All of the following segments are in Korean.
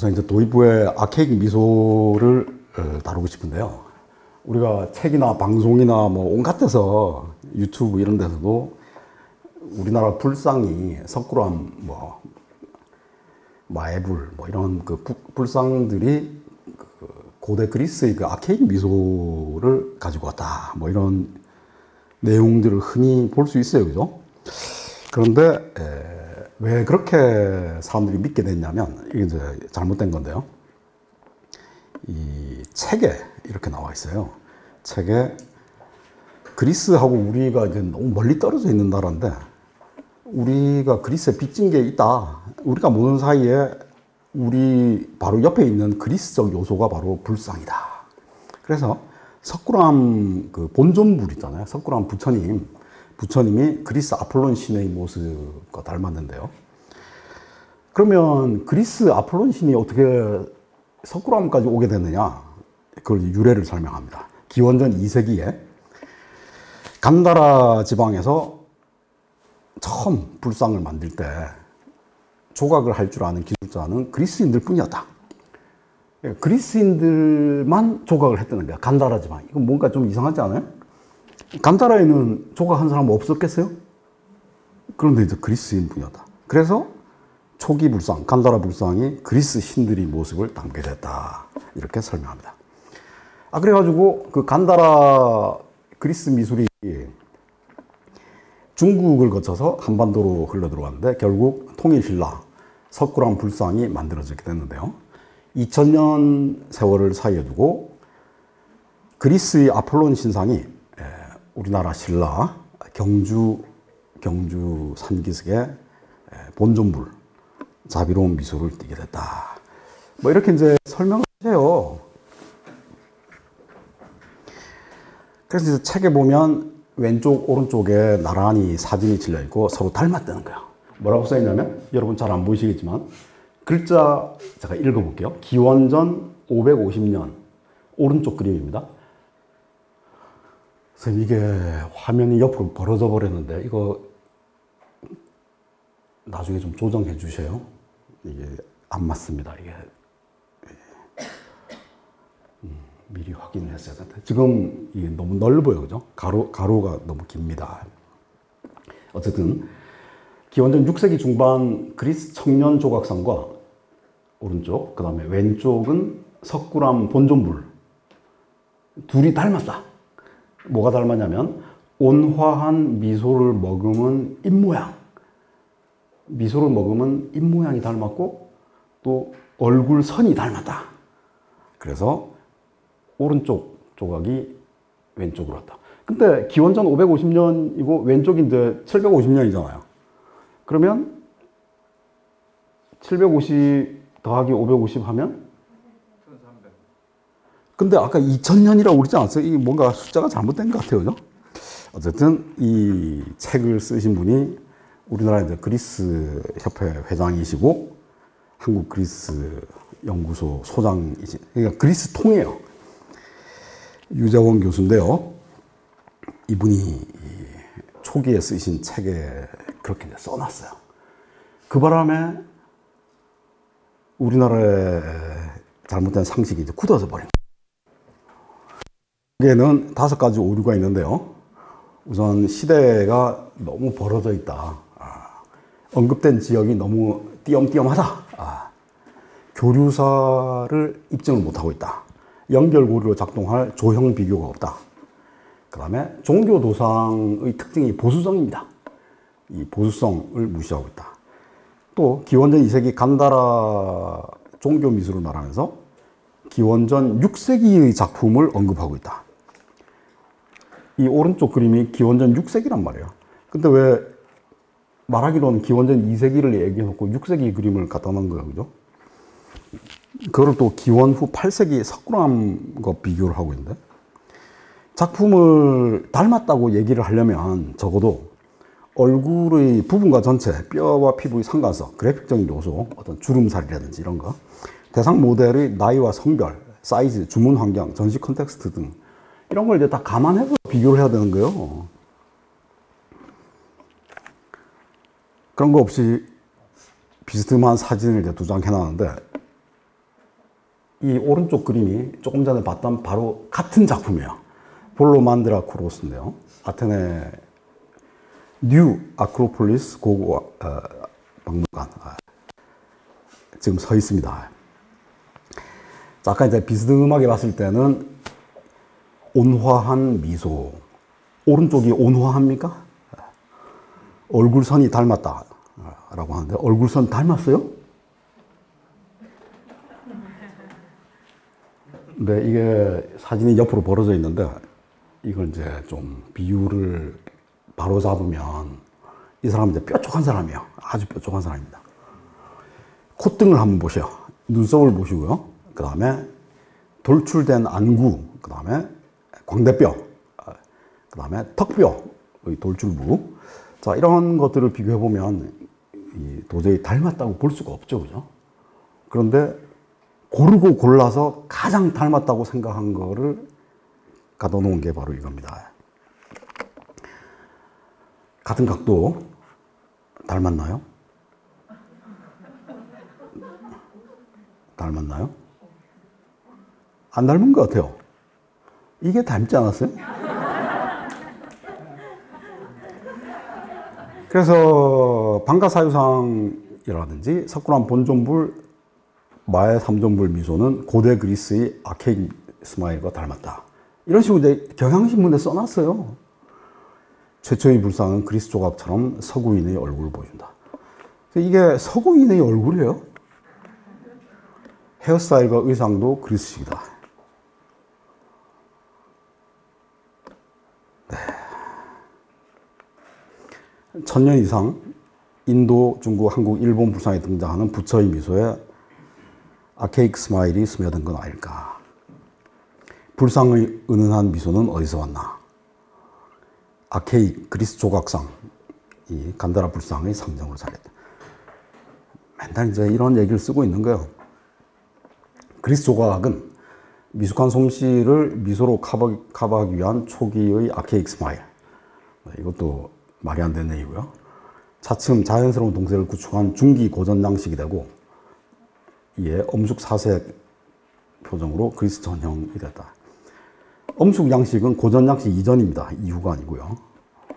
우선 이제 도입부의 아케이크 미소를 다루고 싶은데요. 우리가 책이나 방송이나 뭐 온갖 데서 유튜브 이런 데서도 우리나라 불상이 석굴암 뭐 마애불 뭐 이런 그 불상들이 그 고대 그리스의 그 아케이크 미소를 가지고 왔다 뭐 이런 내용들을 흔히 볼 수 있어요, 그죠? 그런데 왜 그렇게 사람들이 믿게 됐냐면 이게 이제 잘못된 건데요. 이 책에 이렇게 나와 있어요. 책에 그리스하고 우리가 이제 너무 멀리 떨어져 있는 나라인데 우리가 그리스에 빚진 게 있다. 우리가 모르는 사이에 우리 바로 옆에 있는 그리스적 요소가 바로 불상이다. 그래서 석굴암 그 본존불 있잖아요. 석굴암 부처님이 그리스 아폴론 신의 모습과 닮았는데요. 그러면 그리스 아폴론 신이 어떻게 석굴암까지 오게 됐느냐? 그걸 유래를 설명합니다. 기원전 2세기에 간다라 지방에서 처음 불상을 만들 때 조각을 할 줄 아는 기술자는 그리스인들 뿐이었다. 그리스인들만 조각을 했다는 거야. 간다라 지방. 이거 뭔가 좀 이상하지 않아요? 간다라에는 조각한 사람 없었겠어요? 그런데 이제 그리스인 뿐이었다. 그래서 초기 불상, 간다라 불상이 그리스 신들의 모습을 담게 됐다. 이렇게 설명합니다. 그래가지고 그 간다라 그리스 미술이 중국을 거쳐서 한반도로 흘러 들어왔는데 결국 통일신라 석굴암 불상이 만들어지게 됐는데요. 2000년 세월을 사이에 두고 그리스의 아폴론 신상이 우리나라 신라 경주 산기슭의 본존불 자비로운 미소를 띠게 됐다. 뭐 이렇게 이제 설명을 해요. 그래서 이제 책에 보면 왼쪽 오른쪽에 나란히 사진이 실려 있고 서로 닮았다는 거야. 뭐라고 써 있냐면 여러분 잘 안 보이시겠지만 글자 제가 읽어볼게요. 기원전 550년 오른쪽 그림입니다. 선생님 이게 화면이 옆으로 벌어져 버렸는데 이거 나중에 좀 조정해 주세요. 이게 안 맞습니다. 이게 미리 확인을 했어야 되는데 지금 이게 너무 넓어요, 그죠? 가로가 너무 깁니다. 어쨌든 기원전 6세기 중반 그리스 청년 조각상과 오른쪽, 그 다음에 왼쪽은 석굴암 본존불 둘이 닮았다. 뭐가 닮았냐면 온화한 미소를 머금은 입모양, 미소를 머금은 입모양이 닮았고 또 얼굴 선이 닮았다. 그래서 오른쪽 조각이 왼쪽으로 왔다. 근데 기원전 550년이고 왼쪽이 이제 750년이잖아요. 그러면 750 더하기 550 하면? 1300. 근데 아까 2000년이라고 그러지 않았어요? 이게 뭔가 숫자가 잘못된 것 같아요. 그죠? 어쨌든 이 책을 쓰신 분이 우리나라 이제 그리스 협회 회장이시고 한국 그리스 연구소 소장이신, 그러니까 그리스 통이에요. 유재원 교수인데요. 이분이 초기에 쓰신 책에 그렇게 써놨어요. 그 바람에 우리나라의 잘못된 상식이 이제 굳어져 버린 거예요. 여기에는 5가지 오류가 있는데요. 우선 시대가 너무 벌어져 있다. 언급된 지역이 너무 띄엄띄엄하다. 교류사를 입증을 못하고 있다. 연결고리로 작동할 조형 비교가 없다. 그 다음에 종교 도상의 특징이 보수성입니다. 이 보수성을 무시하고 있다. 또 기원전 2세기 간다라 종교 미술을 말하면서 기원전 6세기의 작품을 언급하고 있다. 이 오른쪽 그림이 기원전 6세기란 말이에요. 근데 왜 말하기로는 기원전 2세기를 얘기해놓고 6세기 그림을 갖다 놓은 거예요, 그죠? 그걸 또 기원 후 8세기 석굴암과 비교를 하고 있는데 작품을 닮았다고 얘기를 하려면 적어도 얼굴의 부분과 전체, 뼈와 피부의 상관성, 그래픽적인 요소, 어떤 주름살이라든지 이런 거, 대상 모델의 나이와 성별, 사이즈, 주문 환경, 전시 컨텍스트 등 이런 걸 이제 다 감안해서 비교를 해야 되는 거예요. 그런 거 없이 비스듬한 사진을 이제 2장 해놨는데 이 오른쪽 그림이 조금 전에 봤던 바로 같은 작품이에요. 볼로만드라쿠로스인데요. 아테네 뉴 아크로폴리스 고고 박물관 지금 서 있습니다. 자, 아까 이제 비스듬하게 봤을 때는 온화한 미소. 오른쪽이 온화합니까? 얼굴선이 닮았다 라고 하는데 얼굴선 닮았어요? 근데 이게 사진이 옆으로 벌어져 있는데 이걸 이제 좀 비율을 바로 잡으면 이 사람은 이제 뾰족한 사람이에요. 아주 뾰족한 사람입니다. 콧등을 한번 보세요. 눈썹을 보시고요. 그 다음에 돌출된 안구, 그 다음에 광대뼈, 그 다음에 턱뼈의 돌출부. 자, 이런 것들을 비교해 보면 도저히 닮았다고 볼 수가 없죠. 그죠? 그런데 고르고 골라서 가장 닮았다고 생각한 거를 가둬 놓은 게 바로 이겁니다. 같은 각도 닮았나요? 닮았나요? 안 닮은 것 같아요. 이게 닮지 않았어요? 그래서 방가사유상이라든지 석굴암 본존불 마의 삼존불 미소는 고대 그리스의 아케이크 스마일과 닮았다. 이런 식으로 이제 경향신문에 써놨어요. 최초의 불상은 그리스 조각처럼 서구인의 얼굴을 보여준다. 이게 서구인의 얼굴이에요. 헤어스타일과 의상도 그리스식이다. 네. 1000년 이상 인도, 중국, 한국, 일본 불상에 등장하는 부처의 미소에 아케이크 스마일이 스며든 건 아닐까. 불상의 은은한 미소는 어디서 왔나. 아케이크 그리스 조각상, 이 간다라 불상의 상징으로 자리했다. 맨날 이제 이런 얘기를 쓰고 있는 거예요. 그리스 조각은 미숙한 솜씨를 미소로 커버하기 위한 초기의 아케이크 스마일. 이것도 말이 안 되는 얘기고요. 차츰 자연스러운 동색을 구축한 중기 고전 양식이 되고 이에 엄숙 사색 표정으로 그리스 전형이 됐다. 엄숙 양식은 고전 양식 이전입니다. 이후가 아니고요.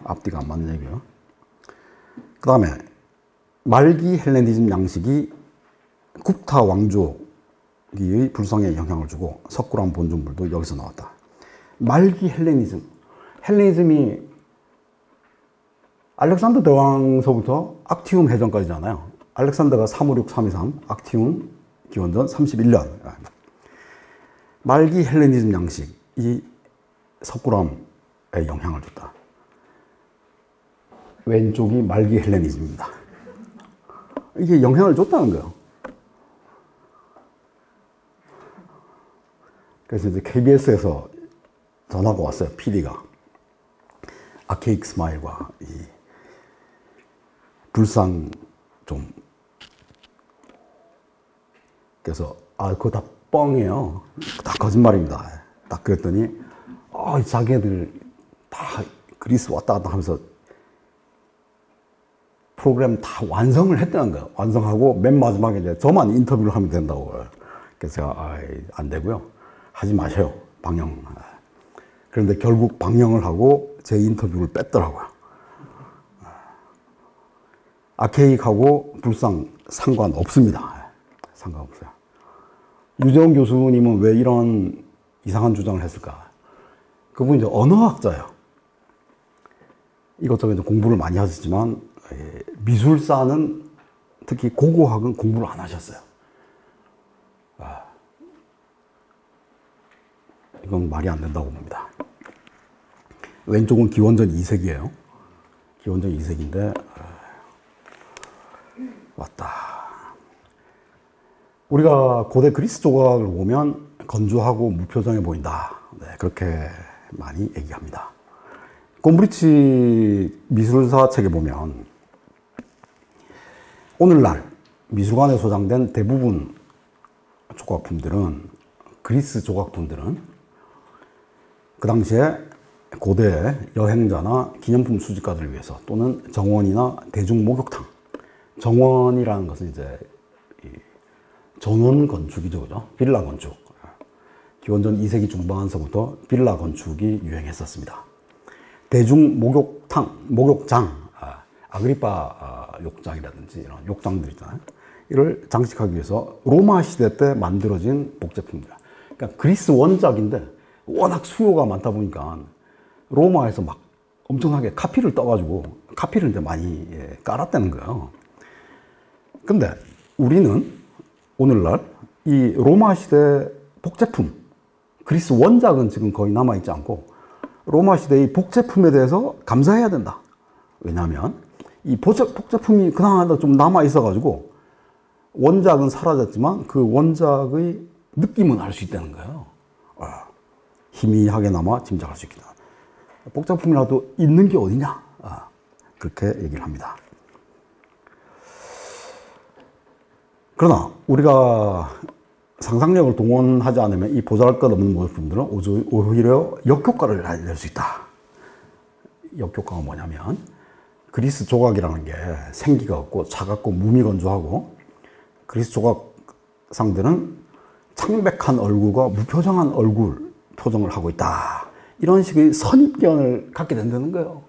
앞뒤가 안 맞는 얘기고요. 그 다음에 말기 헬레니즘 양식이 굽타 왕족의 불상에 영향을 주고 석굴암 본존불도 여기서 나왔다. 말기 헬레니즘. 헬레니즘이 알렉산더 대왕서부터 악티움 해전까지잖아요. 알렉산더가 356, 323, 악티움 기원전 31년. 말기 헬레니즘 양식이 석굴암에 영향을 줬다. 왼쪽이 말기 헬레니즘입니다. 이게 영향을 줬다는 거예요. 그래서 이제 KBS에서 전화가 왔어요. PD가. 아케이크 스마일과 이 불상 좀. 그래서, 그거 다 뻥이에요. 다 거짓말입니다. 딱 그랬더니, 자기네들 다 그리스 왔다 갔다 하면서 프로그램 다 완성을 했다는 거예요. 완성하고 맨 마지막에 이제 저만 인터뷰를 하면 된다고. 그래서 제가, 안 되고요. 하지 마세요. 방영. 그런데 결국 방영을 하고 제 인터뷰를 뺐더라고요. 아케이크하고 불상 상관없습니다. 상관없어요. 유재홍 교수님은 왜 이런 이상한 주장을 했을까? 그분이 이제 언어학자예요. 이것저것 공부를 많이 하셨지만 미술사는 특히 고고학은 공부를 안 하셨어요. 이건 말이 안 된다고 봅니다. 왼쪽은 기원전 2세기예요. 기원전 2세기인데 왔다. 우리가 고대 그리스 조각을 보면 건조하고 무표정해 보인다. 네, 그렇게 많이 얘기합니다. 곰브리치 미술사 책에 보면 오늘날 미술관에 소장된 대부분 조각품들은 그리스 조각품들은 그 당시에 고대 여행자나 기념품 수집가들을 위해서 또는 정원이나 대중 목욕탕, 정원이라는 것은 이제 전원 건축이죠, 그죠? 빌라 건축. 기원전 2세기 중반서부터 빌라 건축이 유행했었습니다. 대중 목욕장, 아그리파 욕장이라든지 이런 욕장들 있잖아요. 이를 장식하기 위해서 로마 시대 때 만들어진 복제품입니다. 그러니까 그리스 원작인데 워낙 수요가 많다 보니까 로마에서 막 엄청나게 카피를 떠가지고 카피를 이제 많이 깔았다는 거예요. 근데 우리는 오늘날 이 로마 시대 복제품, 그리스 원작은 지금 거의 남아있지 않고 로마 시대의 복제품에 대해서 감사해야 된다. 왜냐하면 이 복제품이 그나마 좀 남아있어가지고 원작은 사라졌지만 그 원작의 느낌은 알 수 있다는 거예요. 희미하게나마 짐작할 수 있겠다. 복제품이라도 있는 게 어디냐? 그렇게 얘기를 합니다. 그러나 우리가 상상력을 동원하지 않으면 이 보잘것없는 모습들은 오히려 역효과를 낼 수 있다. 역효과가 뭐냐면 그리스 조각이라는 게 생기가 없고 차갑고 무미건조하고 그리스 조각상들은 창백한 얼굴과 무표정한 표정을 하고 있다. 이런 식의 선입견을 갖게 된다는 거예요.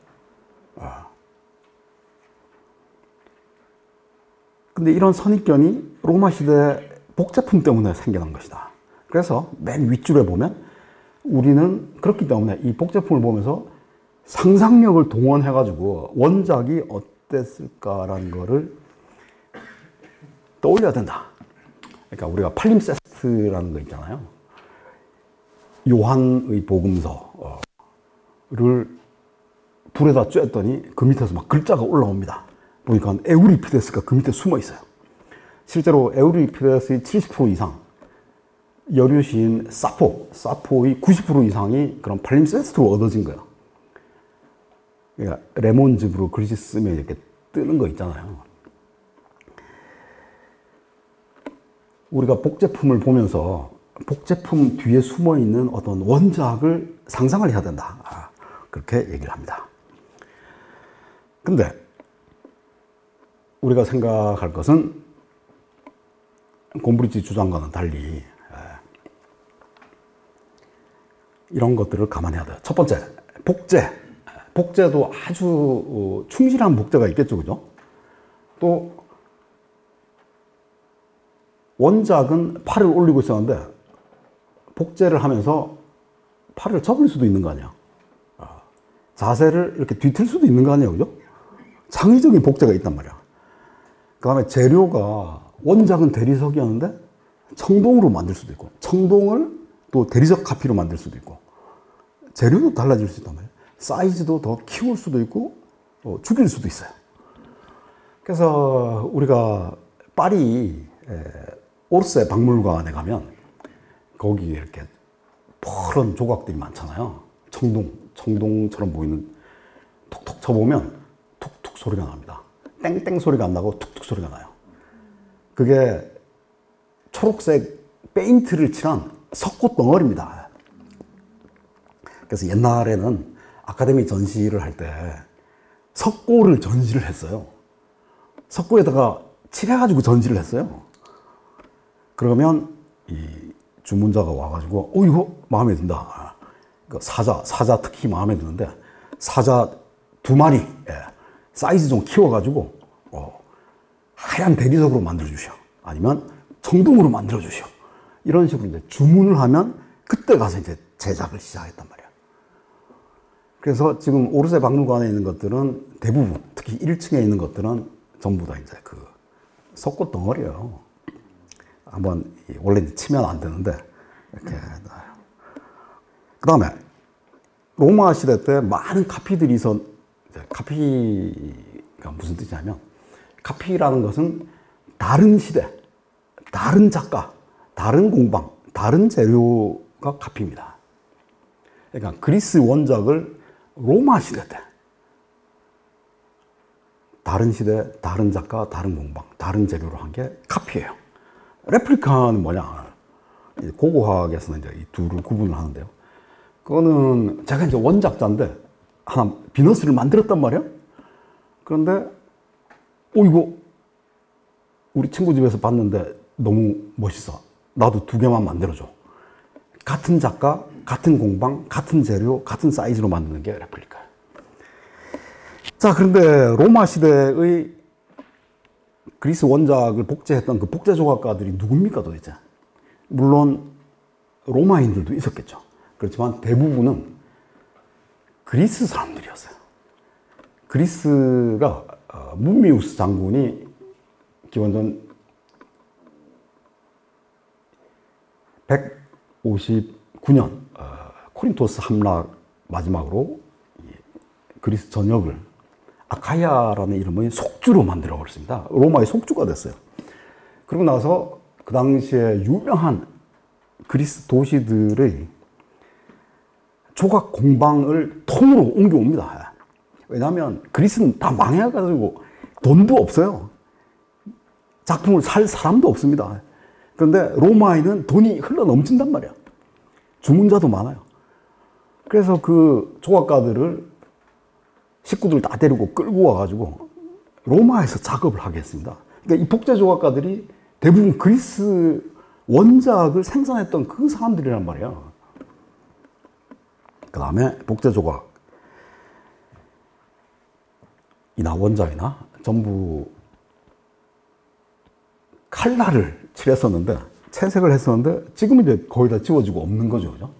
근데 이런 선입견이 로마 시대 복제품 때문에 생겨난 것이다. 그래서 맨 윗줄에 보면 우리는 그렇기 때문에 이 복제품을 보면서 상상력을 동원해가지고 원작이 어땠을까라는 거를 떠올려야 된다. 그러니까 우리가 팔림세스트라는 거 있잖아요. 요한의 복음서를 불에다 쬐었더니 그 밑에서 막 글자가 올라옵니다. 보니까 에우리피데스가 그 밑에 숨어 있어요. 실제로 에우리피데스의 70% 이상, 여류 시인 사포의 90% 이상이 그런 팔림세스트로 얻어진 거예요. 그러니까 레몬즙으로 글씨 쓰면 이렇게 뜨는 거 있잖아요. 우리가 복제품을 보면서 복제품 뒤에 숨어 있는 어떤 원작을 상상을 해야 된다. 그렇게 얘기를 합니다. 근데 우리가 생각할 것은 곰브리지 주장과는 달리 이런 것들을 감안해야 돼요. 첫 번째, 복제도 아주 충실한 복제가 있겠죠, 그죠? 또 원작은 팔을 올리고 있었는데 복제를 하면서 팔을 접을 수도 있는 거 아니야. 자세를 이렇게 뒤틀 수도 있는 거 아니에요, 그죠? 창의적인 복제가 있단 말이야. 그 다음에 재료가 원작은 대리석이었는데 청동으로 만들 수도 있고 청동을 또 대리석 카피로 만들 수도 있고 재료도 달라질 수 있단 말이에요. 사이즈도 더 키울 수도 있고 죽일 수도 있어요. 그래서 우리가 파리 오르세 박물관에 가면 거기에 이렇게 푸른 조각들이 많잖아요. 청동처럼 보이는 톡톡 쳐보면 툭툭 소리가 납니다. 땡땡 소리가 안 나고 툭툭 소리가 나요. 그게 초록색 페인트를 칠한 석고 덩어리입니다. 그래서 옛날에는 아카데미 전시를 할 때 석고를 전시를 했어요. 석고에다가 칠해가지고 전시를 했어요. 그러면 이 주문자가 와가지고 이거 마음에 든다. 사자 특히 마음에 드는데 사자 2마리 사이즈 좀 키워가지고 하얀 대리석으로 만들어 주시오. 아니면 청동으로 만들어 주시오. 이런 식으로 이제 주문을 하면 그때 가서 이제 제작을 시작했단 말이야. 그래서 지금 오르세 박물관에 있는 것들은 대부분 특히 1층에 있는 것들은 전부 다 이제 그 석고 덩어리예요. 한번 원래 치면 안 되는데 이렇게. 그 다음에 로마 시대 때 많은 카피들이 카피가 무슨 뜻이냐면 카피라는 것은 다른 시대, 다른 작가, 다른 공방, 다른 재료가 카피입니다. 그러니까 그리스 원작을 로마 시대 때 다른 시대, 다른 작가, 다른 공방, 다른 재료로 한 게 카피예요. 레플리카는 뭐냐? 고고학에서는 이제 이 둘을 구분을 하는데요. 그거는 제가 이제 원작자인데 하나 비너스를 만들었단 말이야. 그런데 이거 우리 친구 집에서 봤는데 너무 멋있어. 나도 2개만 만들어줘. 같은 작가, 같은 공방, 같은 재료, 같은 사이즈로 만드는 게 레플리카. 자, 그런데 로마 시대의 그리스 원작을 복제했던 그 복제 조각가들이 누굽니까 도대체? 물론 로마인들도 있었겠죠. 그렇지만 대부분은 그리스 사람들이었어요. 그리스가 문미우스 장군이 기원전 159년 코린토스 함락 마지막으로 그리스 전역을 아카이아라는 이름의 속주로 만들어 버렸습니다. 로마의 속주가 됐어요. 그러고 나서 그 당시에 유명한 그리스 도시들의 조각 공방을 통으로 옮겨옵니다. 왜냐하면 그리스는 다 망해가지고 돈도 없어요. 작품을 살 사람도 없습니다. 그런데 로마에는 돈이 흘러 넘친단 말이야. 주문자도 많아요. 그래서 그 조각가들을 식구들 다 데리고 끌고 와가지고 로마에서 작업을 하게 했습니다. 그러니까 이 복제 조각가들이 대부분 그리스 원작을 생산했던 그 사람들이란 말이야. 그 다음에 복제 조각 이나 원작이나 전부 칼라를 칠했었는데, 채색을 했었는데 지금은 이제 거의 다 지워지고 없는 거죠. 그죠?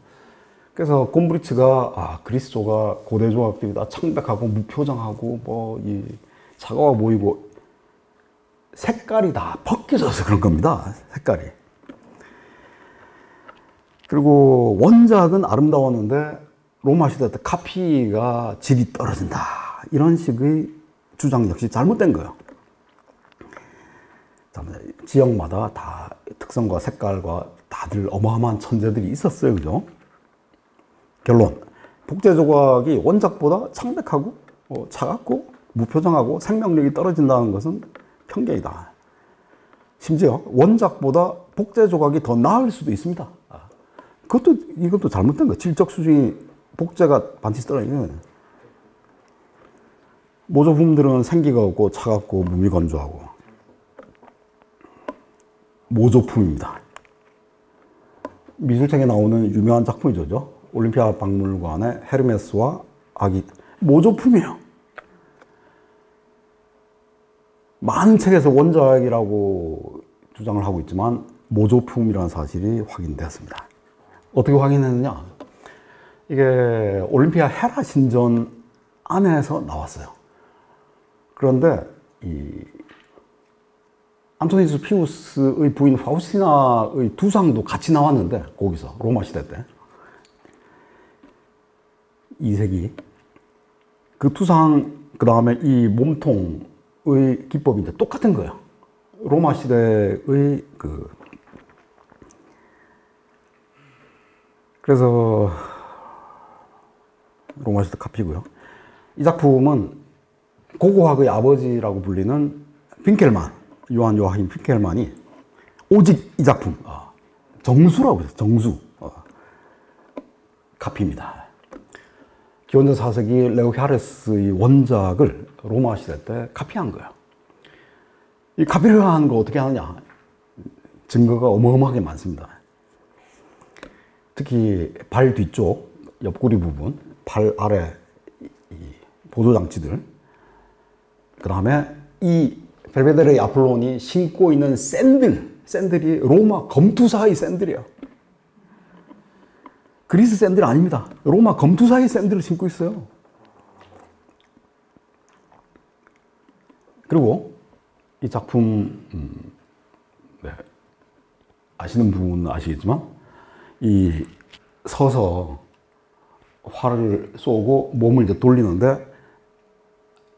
그래서 곰브리츠가 그리스 조각, 고대 조각들이 다 창백하고 무표정하고 뭐 차가워 보이고 색깔이 다 벗겨져서 그런 겁니다. 색깔이. 그리고 원작은 아름다웠는데 로마 시대 때 카피가 질이 떨어진다. 이런 식의 주장 역시 잘못된 거예요. 지역마다 다 특성과 색깔과 다들 어마어마한 천재들이 있었어요. 그죠? 결론. 복제 조각이 원작보다 창백하고 차갑고 무표정하고 생명력이 떨어진다는 것은 편견이다. 심지어 원작보다 복제 조각이 더 나을 수도 있습니다. 이것도 잘못된 거예요. 질적 수준이 복제가 반드시 떨어지면 모조품들은 생기가 없고 차갑고 무미건조하고 모조품입니다. 미술책에 나오는 유명한 작품이죠. 올림피아 박물관의 헤르메스와 아기. 모조품이에요. 많은 책에서 원작이라고 주장을 하고 있지만 모조품이라는 사실이 확인되었습니다. 어떻게 확인했느냐? 이게 올림피아 헤라 신전 안에서 나왔어요. 그런데 안토니우스 피우스의 부인 파우스티나의 두상도 같이 나왔는데, 거기서 로마 시대 때 2세기 그 두상, 그 다음에 이 몸통의 기법이 이제 똑같은 거예요. 로마 시대의 그래서 로마 시대 카피고요. 이 작품은 고고학의 아버지라고 불리는 핑켈만, 요한 요하임 핑켈만이 오직 이 작품, 정수라고 해서 정수 카피입니다. 기원전 4세기 레오 히아레스의 원작을 로마 시대 때 카피한 거예요. 이 카피를 하는 걸 어떻게 하느냐? 증거가 어마어마하게 많습니다. 특히 발 뒤쪽 옆구리 부분, 발 아래 보조장치들, 그 다음에 이 벨베데레 아폴론이 신고 있는 샌들이 로마 검투사의 샌들이에요. 그리스 샌들 아닙니다. 로마 검투사의 샌들을 신고 있어요. 그리고 이 작품, 아시는 분은 아시겠지만, 이 서서 활을 쏘고 몸을 이제 돌리는데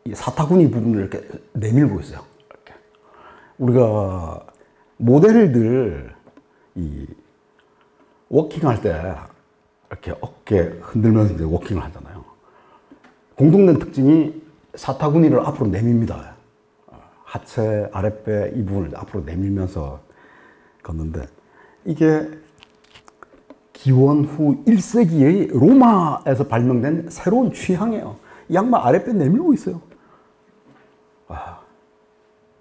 이 사타구니 부분을 이렇게 내밀고 있어요. 이렇게. 우리가 모델들 워킹할 때 이렇게 어깨 흔들면서 이제 워킹을 하잖아요. 공통된 특징이 사타구니를 앞으로 내밉니다. 하체, 아랫배 이 부분을 앞으로 내밀면서 걷는데, 이게 기원 후 1세기의 로마에서 발명된 새로운 취향이에요. 이 양말 아랫배 내밀고 있어요.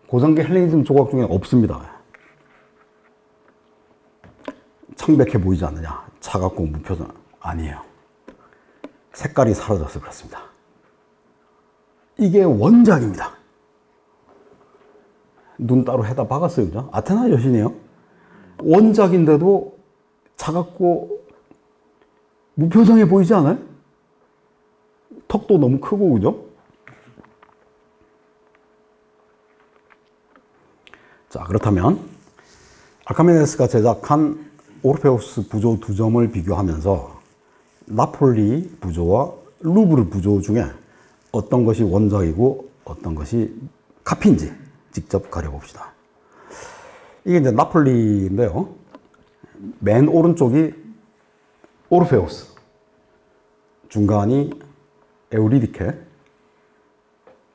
고전계 헬레니즘 조각 중에 없습니다. 창백해 보이지 않느냐? 차갑고 무표정. 아니에요. 색깔이 사라져서 그렇습니다. 이게 원작입니다. 눈 따로 해다 박았어요. 그죠? 아테나 여신이에요. 원작인데도 차갑고 무표정해 보이지 않아요? 턱도 너무 크고, 그죠? 자, 그렇다면 아르카메데스가 제작한 오르페우스 부조 두 점을 비교하면서 나폴리 부조와 루브르 부조 중에 어떤 것이 원작이고 어떤 것이 카피인지 직접 가려봅시다. 이게 이제 나폴리인데요. 맨 오른쪽이 오르페우스, 중간이 에우리디케,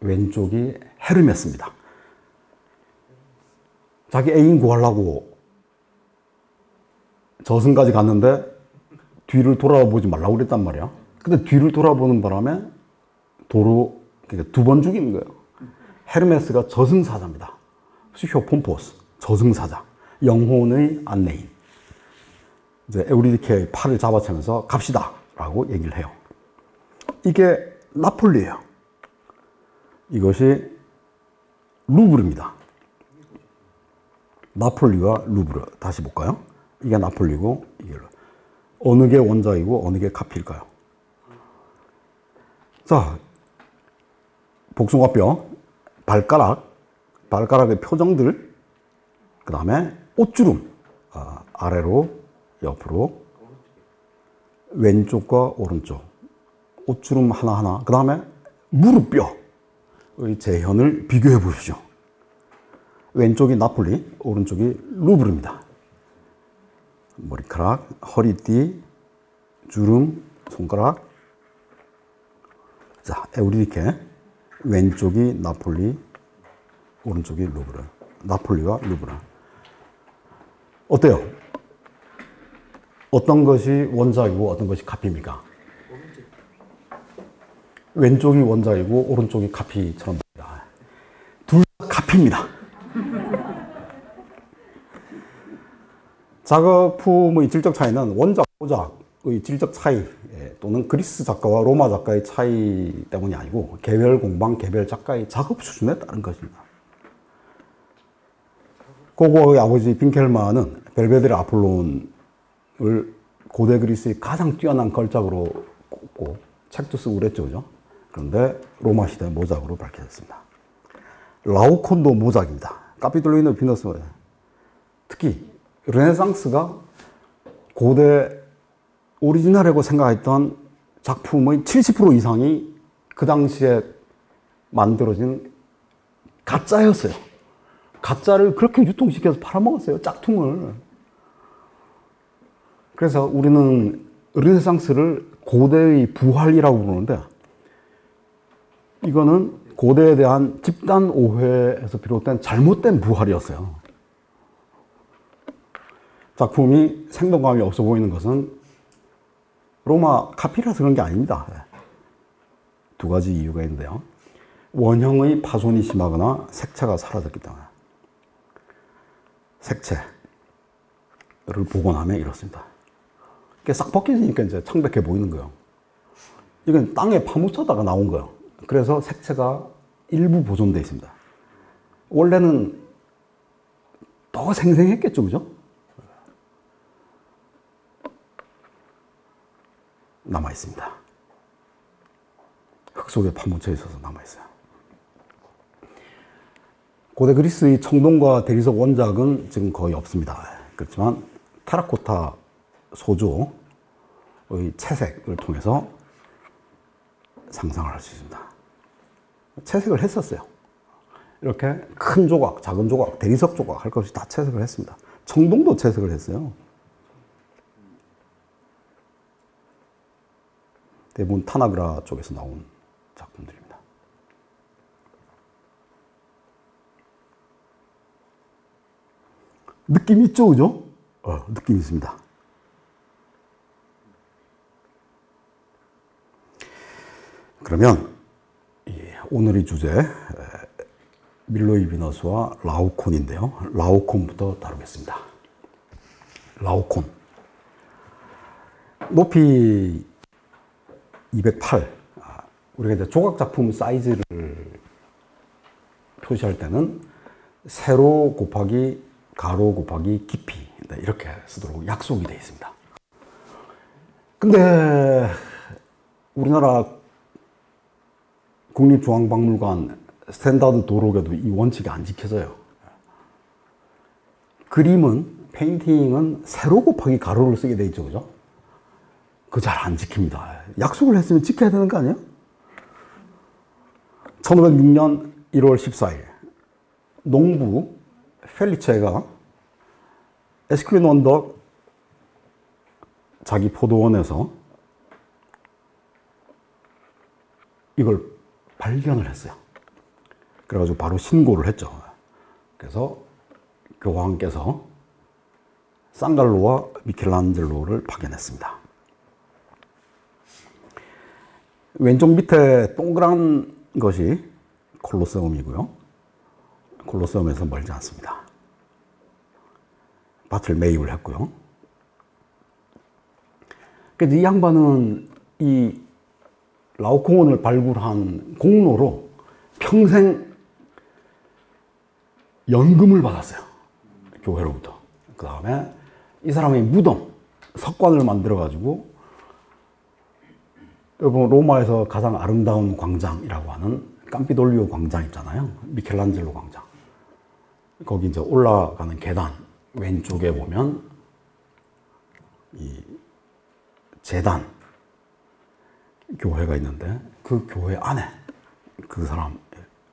왼쪽이 헤르메스입니다. 자기 애인 구하려고 저승까지 갔는데 뒤를 돌아보지 말라고 그랬단 말이야. 근데 뒤를 돌아보는 바람에 도로, 그러니까 두 번 죽이는 거예요. 헤르메스가 저승사자입니다. 수효폼포스, 저승사자, 영혼의 안내인. 이제 에우리디케의 팔을 잡아채면서 갑시다 라고 얘기를 해요. 이게 나폴리예요. 이것이 루브르입니다. 나폴리와 루브르 다시 볼까요? 이게 나폴리고 이게 어느 게 원작이고 어느 게 카피일까요? 자, 복숭아뼈, 발가락의 표정들, 그 다음에 옷주름, 아래로 옆으로 왼쪽과 오른쪽 옷주름 하나하나, 그 다음에 무릎뼈의 재현을 비교해 보십시오. 왼쪽이 나폴리, 오른쪽이 루브르입니다. 머리카락, 허리띠, 주름, 손가락. 자, 에우리디케. 왼쪽이 나폴리, 오른쪽이 루브르. 나폴리와 루브르. 어때요? 어떤 것이 원작이고 어떤 것이 카피입니까? 왼쪽이 원작이고 오른쪽이 카피처럼 보입니다. 둘 다 카피입니다. 작품의 질적 차이는 원작, 호작의 질적 차이 또는 그리스 작가와 로마 작가의 차이 때문이 아니고 개별 공방, 개별 작가의 작업 수준에 따른 것입니다. 고고의 아버지 빈켈만은 벨베데레 아폴론을 고대 그리스의 가장 뛰어난 걸작으로 꼽고 책도 쓰고 그랬죠, 그죠? 그런데 로마 시대 모작으로 밝혀졌습니다. 라오콘도 모작입니다. 카피톨리노 비너스. 특히 르네상스가 고대 오리지널이라고 생각했던 작품의 70% 이상이 그 당시에 만들어진 가짜였어요. 가짜를 그렇게 유통시켜서 팔아먹었어요. 짝퉁을. 그래서 우리는 르네상스를 고대의 부활이라고 부르는데 이거는 고대에 대한 집단 오해에서 비롯된 잘못된 부활이었어요. 작품이 생동감이 없어 보이는 것은 로마 카피라서 그런 게 아닙니다. 두 가지 이유가 있는데요. 원형의 파손이 심하거나 색채가 사라졌기 때문에. 색채를 복원하면 이렇습니다. 이게 싹 벗겨지니까 이제 창백해 보이는 거예요. 이건 땅에 파묻혀다가 나온 거예요. 그래서 색채가 일부 보존되어 있습니다. 원래는 더 생생했겠죠, 그죠? 남아있습니다. 흙 속에 파묻혀 있어서 남아있어요. 고대 그리스의 청동과 대리석 원작은 지금 거의 없습니다. 그렇지만 테라코타 소조의 채색을 통해서 상상을 할 수 있습니다. 채색을 했었어요. 이렇게 큰 조각, 작은 조각, 대리석 조각 할 것 없이 다 채색을 했습니다. 청동도 채색을 했어요. 대부분 타나그라 쪽에서 나온 작품들입니다. 느낌 있죠, 그죠? 느낌 있습니다. 그러면 오늘의 주제 밀로의 비너스와 라오콘인데요. 라오콘부터 다루겠습니다. 라오콘. 높이 208. 우리가 이제 조각 작품 사이즈를 표시할 때는 세로 곱하기 가로 곱하기 깊이 이렇게 쓰도록 약속이 되어 있습니다. 근데 우리나라 국립중앙박물관 스탠다드 도록에도 이 원칙이 안 지켜져요. 그림은, 페인팅은 세로 곱하기 가로를 쓰게 돼 있죠, 그죠? 그거 잘 안 지킵니다. 약속을 했으면 지켜야 되는 거 아니에요? 1506년 1월 14일, 농부 펠리체가 에스클린 언덕 자기 포도원에서 이걸 발견을 했어요. 그래가지고 바로 신고를 했죠. 그래서 교황께서 상갈로와 미켈란젤로를 파견했습니다. 왼쪽 밑에 동그란 것이 콜로세움이고요. 콜로세움에서 멀지 않습니다. 밭을 매입을 했고요. 그래서 이 양반은 이 라오코온을 발굴한 공로로 평생 연금을 받았어요. 교회로부터. 그 다음에 이 사람의 무덤, 석관을 만들어가지고 여러분 로마에서 가장 아름다운 광장이라고 하는 깜피돌리오 광장 있잖아요. 미켈란젤로 광장. 거기 이제 올라가는 계단 왼쪽에 보면 이 제단 교회가 있는데 그 교회 안에 그 사람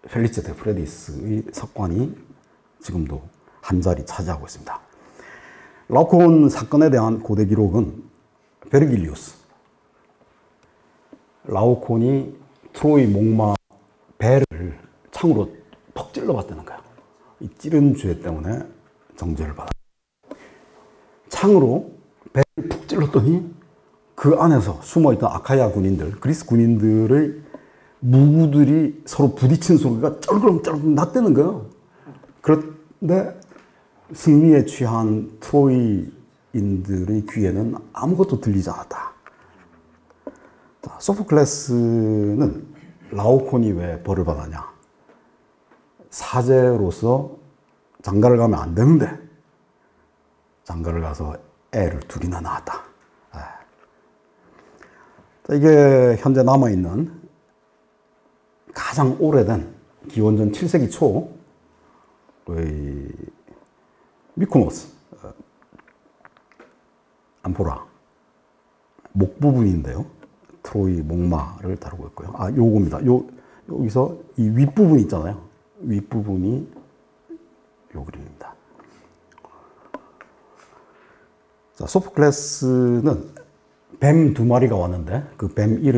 펠리체 데 프레디스의 석관이 지금도 한 자리 차지하고 있습니다. 라오코온 사건에 대한 고대 기록은 베르길리우스, 라오코온이 트로이 목마 배를 창으로 퍽 찔러봤다는 거야. 이 찌른 죄 때문에 정죄를 받았다. 창으로 배를 푹 찔렀더니 그 안에서 숨어있던 아카야 군인들, 그리스 군인들의 무구들이 서로 부딪힌 소리가 쩔그렁쩔그렁 났다는 거예요. 그런데 승리에 취한 트로이인들의 귀에는 아무것도 들리지 않았다. 소포클레스는 라오코온이 왜 벌을 받았냐? 사제로서 장가를 가면 안 되는데 장가를 가서 애를 둘이나 낳았다. 이게 현재 남아있는 가장 오래된 기원전 7세기 초의 미코노스 암포라 목 부분인데요. 트로이 목마를 다루고 있고요. 요겁니다. 여기서 이 윗부분 있잖아요. 윗부분이 요 그림입니다. 자, 소포클레스는 뱀 두 마리가 왔는데 그 뱀이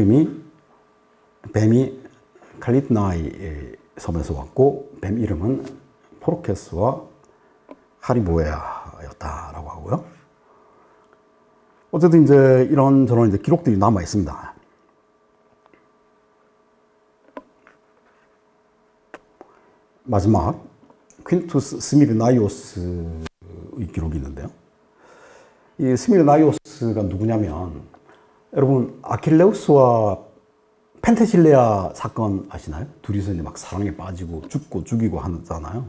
칼리트나이 섬에서 왔고 뱀 이름은 포르케스와 하리보에아였다라고 하고요. 어쨌든 이제 이런저런 이제 기록들이 남아 있습니다. 마지막 퀸투스 스미르나이오스의 기록이 있는데요. 이 스미르나이오스가 누구냐면 여러분 아킬레우스와 펜테실레아 사건 아시나요? 둘이서 이제 막 사랑에 빠지고 죽고 죽이고 하잖아요.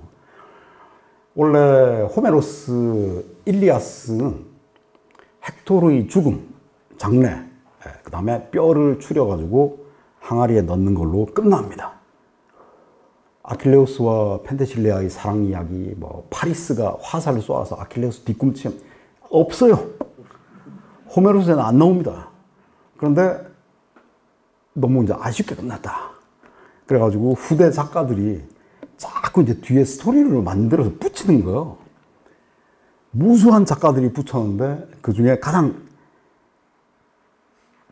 원래 호메로스 일리아스는 헥토르의 죽음, 장례, 그 다음에 뼈를 추려가지고 항아리에 넣는 걸로 끝납니다. 아킬레우스와 펜테실레아의 사랑 이야기, 뭐 파리스가 화살을 쏘아서 아킬레우스 뒤꿈치 없어요. 호메로스에는 안 나옵니다. 그런데 너무 이제 아쉽게 끝났다. 그래가지고 후대 작가들이 자꾸 이제 뒤에 스토리를 만들어서 붙이는 거예요. 무수한 작가들이 붙였는데 그 중에 가장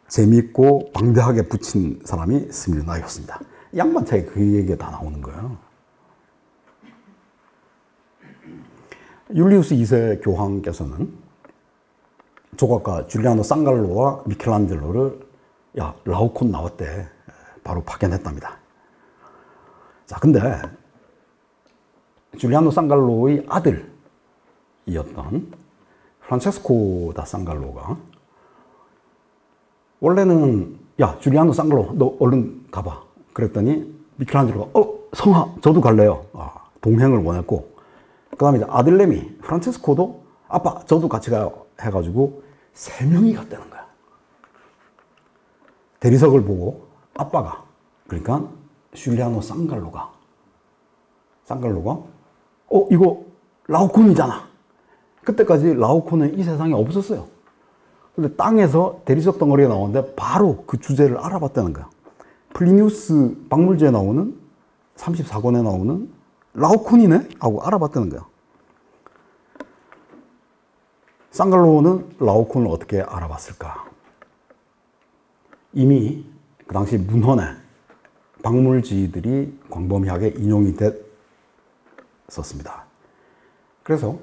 재미있고 방대하게 붙인 사람이 스미르나이오스입니다. 양반차에 그 얘기가 다 나오는 거예요. 율리우스 2세 교황께서는 조각가 줄리아노 상갈로와 미켈란젤로를 라오코온 나왔대 바로 파견했답니다. 자, 근데 줄리아노 상갈로의 아들이었던 프란체스코 다 상갈로가 원래는 야 줄리아노 상글로 너 얼른 가봐 그랬더니 미켈란젤로가 성아 저도 갈래요. 동행을 원했고 그 다음에 아들내미 프란체스코도 아빠 저도 같이 가요 해가지고 3명이 갔다는 거야. 대리석을 보고 아빠가 그러니까 줄리아노 상갈로가 이거 라오콘이잖아. 그때까지 라오콘은 이 세상에 없었어요. 근데 땅에서 대리석 덩어리가 나오는데 바로 그 주제를 알아봤다는 거야. 플리니우스 박물지에 나오는 34권에 나오는 라오콘이네? 하고 알아봤다는 거야. 상갈로는 라오콘을 어떻게 알아봤을까? 이미 그 당시 문헌에 박물지들이 광범위하게 인용이 됐었습니다. 그래서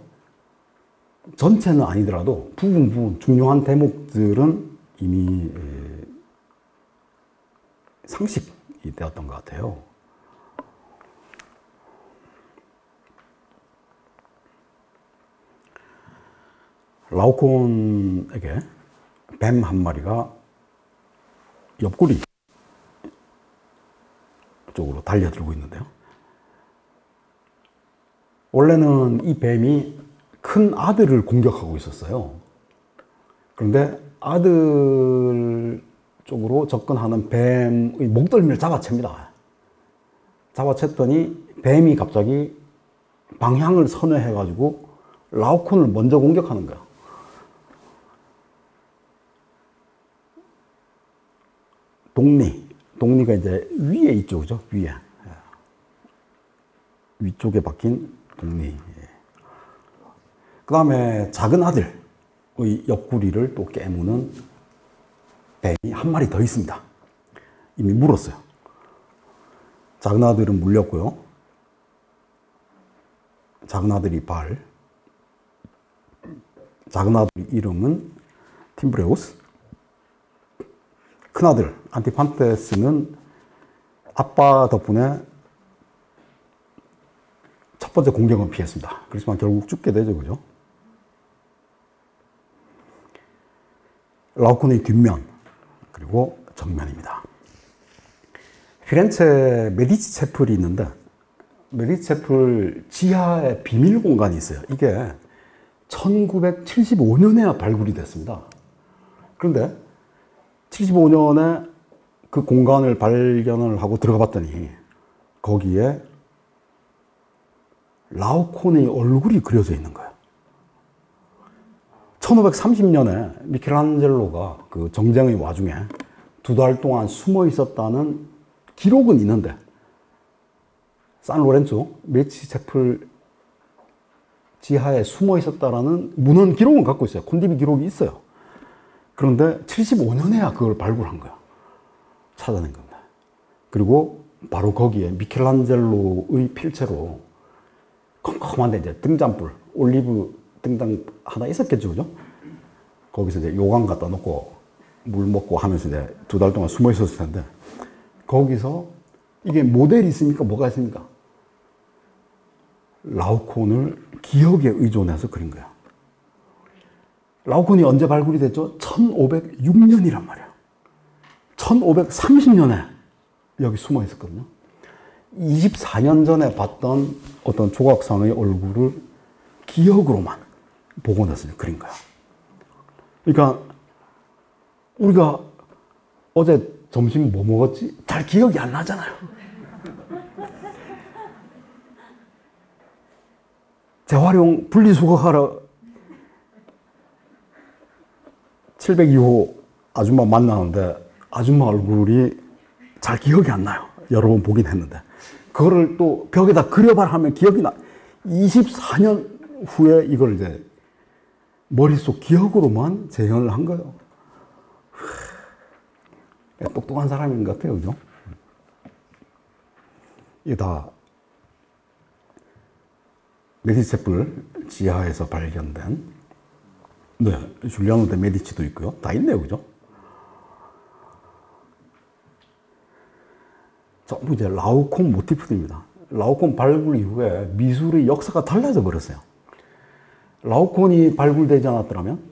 전체는 아니더라도 부분 중요한 대목들은 이미 상식이 되었던 것 같아요. 라오콘에게 뱀 한 마리가 옆구리 쪽으로 달려들고 있는데요. 원래는 이 뱀이 큰 아들을 공격하고 있었어요. 그런데 아들 쪽으로 접근하는 뱀의 목덜미를 잡아챕니다. 잡아챘더니 뱀이 갑자기 방향을 선회해가지고 라오콘을 먼저 공격하는 거야. 독리가 이제 위에 있죠, 그죠? 위에. 위쪽에 박힌 독리. 그 다음에 작은 아들의 옆구리를 또 깨무는 뱀이 한 마리 더 있습니다. 이미 물었어요. 작은 아들은 물렸고요. 작은 아들이 발. 작은 아들 이름은 팀브레우스. 큰아들 안티판테스는 아빠 덕분에 첫 번째 공격은 피했습니다. 그렇지만 결국 죽게 되죠, 그죠? 라오콘의 뒷면 그리고 정면입니다. 피렌체 메디치 채플이 있는데 메디치 채플 지하에 비밀 공간이 있어요. 이게 1975년에야 발굴이 됐습니다. 그런데 75년에 그 공간을 발견을 하고 들어가 봤더니 거기에 라오콘의 얼굴이 그려져 있는 거예요. 1530년에 미켈란젤로가 그 정쟁의 와중에 2달 동안 숨어 있었다는 기록은 있는데 산로렌조 메디치 채플 지하에 숨어 있었다라는 문헌 기록은 갖고 있어요. 콘디비 기록이 있어요. 그런데 75년에야 그걸 발굴한 거야. 찾아낸 겁니다. 그리고 바로 거기에 미켈란젤로의 필체로 컴컴한데 이제 등잔불, 올리브 등잔 하나 있었겠죠, 그죠? 거기서 이제 요강 갖다 놓고 물 먹고 하면서 이제 2달 동안 숨어 있었을 텐데 거기서 이게 모델이 있습니까? 뭐가 있습니까? 라오콘을 기억에 의존해서 그린 거야. 라오콘이 언제 발굴이 됐죠? 1506년이란 말이야. 1530년에 여기 숨어 있었거든요. 24년 전에 봤던 어떤 조각상의 얼굴을 기억으로만 복원해서 그린 거야. 그러니까 우리가 어제 점심 뭐 먹었지? 잘 기억이 안 나잖아요. 재활용 분리수거하러 702호 아줌마 만나는데 아줌마 얼굴이 잘 기억이 안 나요. 여러 번 보긴 했는데. 그거를 또 벽에다 그려봐라 하면 기억이 나. 24년 후에 이걸 이제 머릿속 기억으로만 재현을 한 거예요. 똑똑한 사람인 것 같아요. 그죠? 이게 다 메디치 채플 지하에서 발견된 줄리아노 데 메디치도 있고요. 다 있네요. 그죠? 전부 이제 라오콘 모티프입니다. 라오콘 발굴 이후에 미술의 역사가 달라져 버렸어요. 라오콘이 발굴되지 않았더라면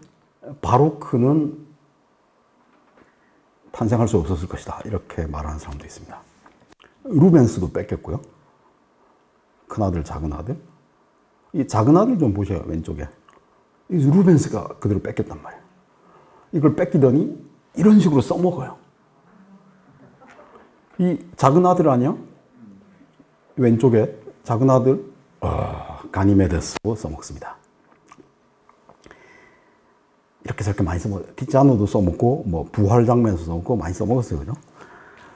바로크는 탄생할 수 없었을 것이다. 이렇게 말하는 사람도 있습니다. 루벤스도 뺏겼고요. 큰아들, 작은아들. 이 작은아들 좀 보세요. 왼쪽에. 이 루벤스가 그대로 뺏겼단 말이에요. 이걸 뺏기더니 이런 식으로 써먹어요. 이 작은아들 아니야? 왼쪽에 작은아들 가니메데스로 써먹습니다. 이렇게 저렇게 많이 써먹어요. 티ziano도 써먹고 뭐 부활 장면에서 써먹고 많이 써먹었어요. 그죠?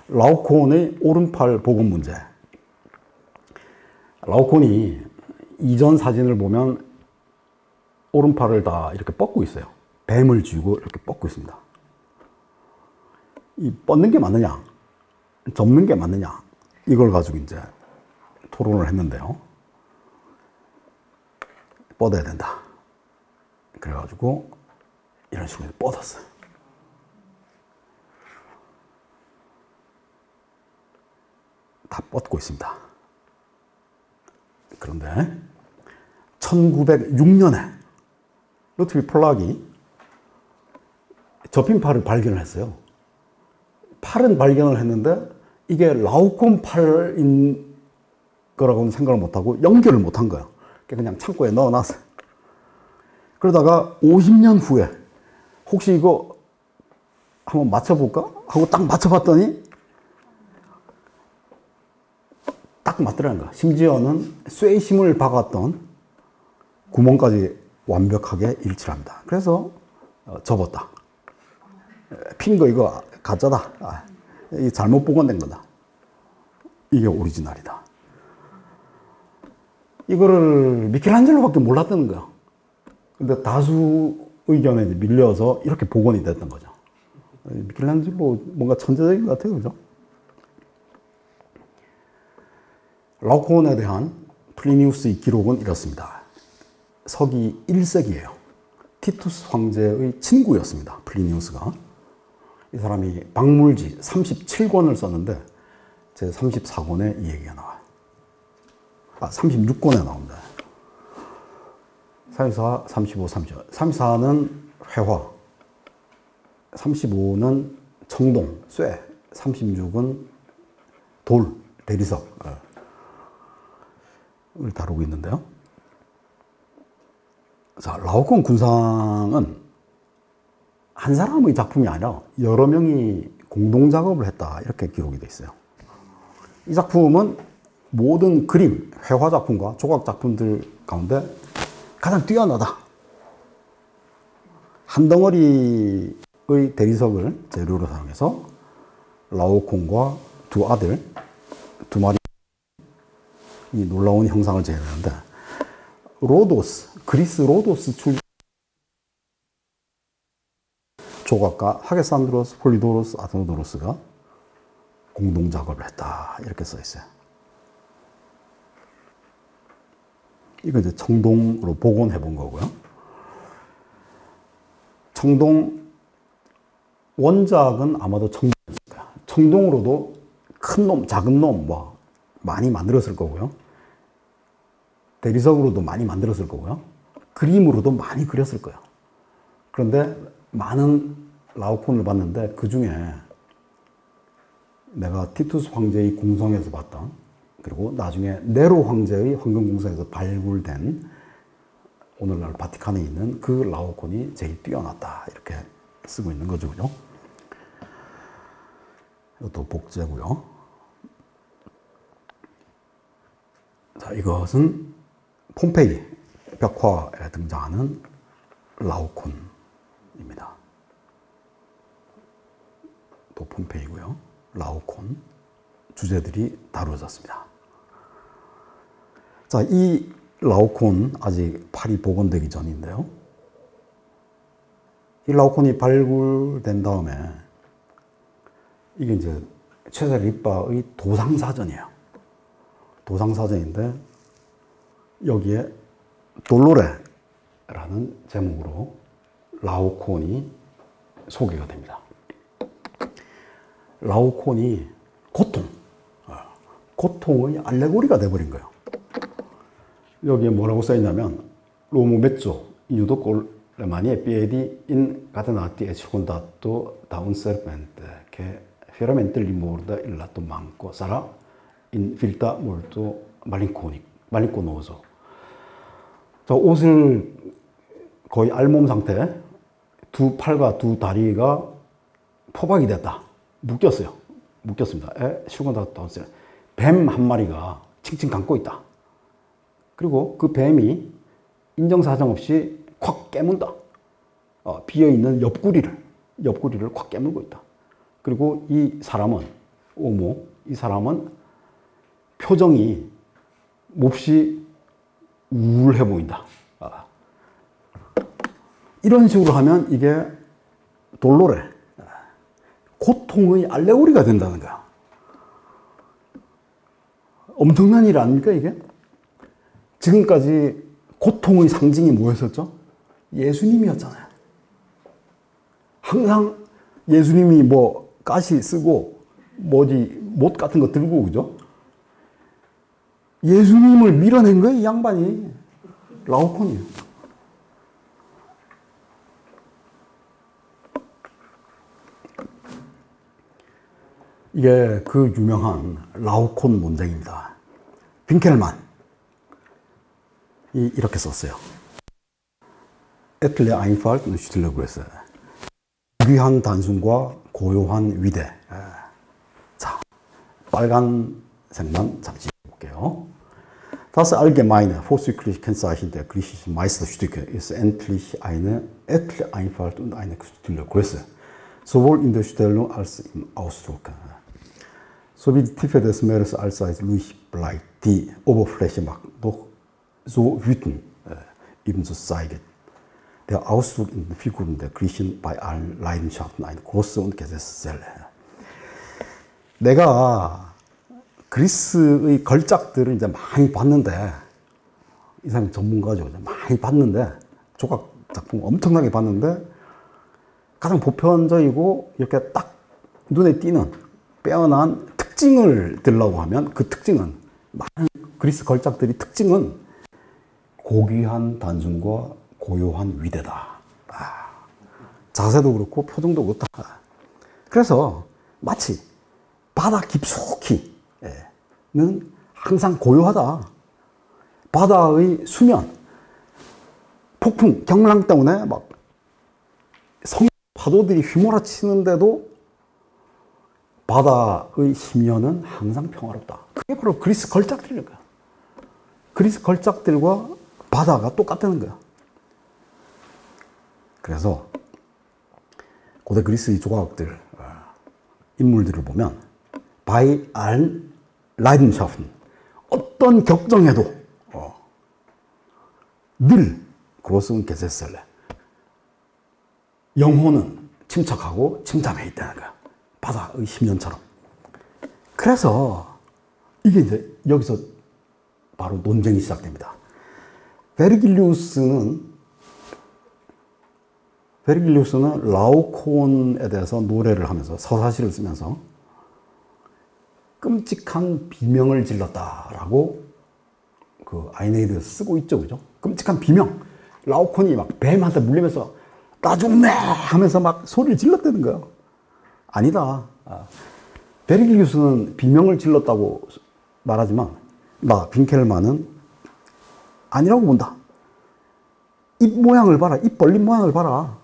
라오콘의 오른팔 복원 문제. 라오콘이 이전 사진을 보면 오른팔을 다 이렇게 뻗고 있어요. 뱀을 쥐고 이렇게 뻗고 있습니다. 이 뻗는 게 맞느냐, 접는 게 맞느냐, 이걸 가지고 이제 토론을 했는데요. 뻗어야 된다. 그래가지고 이런 식으로 뻗었어요. 다 뻗고 있습니다. 그런데 1906년에 루트비 폴락이 접힌 팔을 발견을 했어요. 팔은 발견을 했는데 이게 라오콘 팔인 거라고는 생각을 못하고 연결을 못한 거예요. 그냥 창고에 넣어놨어요. 그러다가 50년 후에 혹시 이거 한번 맞춰볼까? 하고 딱 맞춰봤더니 딱 맞더라는 거야. 심지어는 쇠심을 박았던 구멍까지 완벽하게 일치를 합니다. 그래서 접었다. 핀 거 이거 가짜다. 이 잘못 복원된 거다. 이게 오리지널이다. 이거를 미켈란젤로밖에 몰랐다는 거야. 근데 다수 의견에 밀려서 이렇게 복원이 됐던 거죠. 미켈란젤로 뭔가 천재적인 것 같아요. 그죠? 라오콘에 대한 플리니우스의 기록은 이렇습니다. 서기 1세기예요. 티투스 황제의 친구였습니다. 플리니우스가. 이 사람이 박물지 37권을 썼는데 제 34권에 이 얘기가 나와요. 36권에 나옵니다. 34, 35, 35. 34는 회화, 35는 청동, 쇠, 36은 돌, 대리석을 다루고 있는데요. 자, 라오콘 군상은 한 사람의 작품이 아니라 여러 명이 공동 작업을 했다. 이렇게 기록이 되어 있어요. 이 작품은 모든 그림, 회화 작품과 조각 작품들 가운데 가장 뛰어나다. 한 덩어리의 대리석을 재료로 사용해서 라오콘과 두 아들, 두 마리 이 놀라운 형상을 재현하는데 로도스, 그리스 로도스 출신 조각가 하게산드로스, 폴리도로스, 아테노도로스가 공동 작업을 했다. 이렇게 써 있어요. 이거 이제 청동으로 복원해 본 거고요. 청동 원작은 아마도 청동이었을 거예요. 청동으로도 큰 놈, 작은 놈 뭐 많이 만들었을 거고요. 대리석으로도 많이 만들었을 거고요. 그림으로도 많이 그렸을 거예요. 그런데 많은 라오콘을 봤는데 그 중에 내가 티투스 황제의 궁성에서 봤던, 그리고 나중에 네로 황제의 황금궁성에서 발굴된 오늘날 바티칸에 있는 그 라오콘이 제일 뛰어났다. 이렇게 쓰고 있는 거죠. 그죠? 이것도 복제고요. 자, 이것은 폼페이 벽화에 등장하는 라오콘입니다. 또 폼페이고요. 라오콘 주제들이 다루어졌습니다. 자, 이 라오콘 아직 팔이 복원되기 전인데요. 이 라오콘이 발굴된 다음에 이게 이제 체제 리빠의 도상사전이에요. 도상사전인데 여기에 돌로레라는 제목으로 라오콘이 소개가 됩니다. 라오콘이 고통의 알레고리가 돼버린 거예요. 여기에 뭐라고 써있냐면 로모 메조 이누도 꼴레마니에 피에디 인 가테나티 에치콘다토 다운 세르펜테 che veramente l'immondo il lato manco sarà in filtà molto malinconoso. 저 옷을 거의 알몸 상태, 두 팔과 두 다리가 포박이 됐다. 묶였습니다. 뱀 한 마리가 칭칭 감고 있다. 그리고 그 뱀이 인정사정 없이 콱 깨문다. 비어있는 옆구리를 콱 깨물고 있다. 그리고 이 사람은, 이 사람은 표정이 몹시 우울해 보인다. 이런 식으로 하면 이게 돌로레, 고통의 알레고리가 된다는 거야. 엄청난 일 아닙니까, 이게? 지금까지 고통의 상징이 뭐였었죠? 예수님이었잖아요. 항상 예수님이 뭐 가시 쓰고 못 같은 거 들고, 그죠? 예수님을 밀어낸 거예요, 이 양반이. 라오콘이에요. 이게 그 유명한 라오콘 논쟁입니다. 빈켈만이 이렇게 썼어요. 에틀레 아인팔트 슈틸러 그랬어요. 고귀한 단순과 고요한 위대. 자, 빨간색만 잠시 볼게요. Das allgemeine, vorzüglich kennzeichnende griechische Meisterstücke ist endlich eine edle Einfalt und eine küstliche Größe, sowohl in der Stellung als im Ausdruck. So wie die Tiefe des Meeres allseits ruhig bleibt, die Oberfläche macht doch so wütend, ebenso zeigt der Ausdruck in den Figuren der Griechen bei allen Leidenschaften eine große und gesetzliche. 내가 그리스의 걸작들을 이제 많이 봤는데, 이 사람이 전문가죠. 많이 봤는데, 조각 작품 엄청나게 봤는데, 가장 보편적이고 이렇게 딱 눈에 띄는 빼어난 특징을 들라고 하면 그 특징은, 많은 그리스 걸작들이 특징은 고귀한 단순과 고요한 위대다. 자세도 그렇고 표정도 그렇다. 그래서 마치 바다 깊숙이는 항상 고요하다. 바다의 수면, 폭풍, 경랑 때문에 막 파도들이 휘몰아치는데도 바다의 심연은 항상 평화롭다. 그게 바로 그리스 걸작들일 거야. 그리스 걸작들과 바다가 똑같다는 거야. 그래서 고대 그리스의 조각들, 인물들을 보면 bei allen Leidenschaften, 어떤 격정에도 늘 großen Gesetze, 영혼은 침착하고 침잠해 있다는 거야. 바다의 심연처럼. 그래서 이게 이제 여기서 바로 논쟁이 시작됩니다. 베르길리우스는 라오콘에 대해서 노래를 하면서 서사시를 쓰면서 끔찍한 비명을 질렀다라고 그 아이네이드에서 쓰고 있죠, 그죠? 끔찍한 비명. 라오콘이 막 뱀한테 물리면서 나 죽네 하면서 막 소리를 질렀다는 거예요. 아니다. 베르길리우스는 비명을 질렀다고 말하지만 빈켈만은 아니라고 본다. 입 모양을 봐라. 입 벌린 모양을 봐라.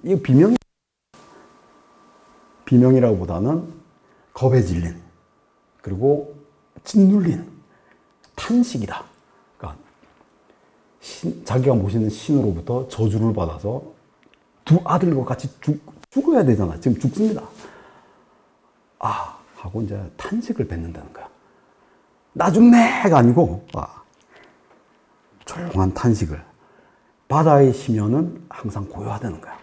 이거 비명이라고 보다는 겁에 질린, 그리고 짓눌린 탄식이다. 그러니까 자기가 모시는 신으로부터 저주를 받아서 두 아들과 같이 죽어야 되잖아. 지금 죽습니다. 하고 이제 탄식을 뱉는다는 거야. 나 죽네가 아니고, 조용한 탄식을. 바다의 심연은 항상 고요하다는 거야.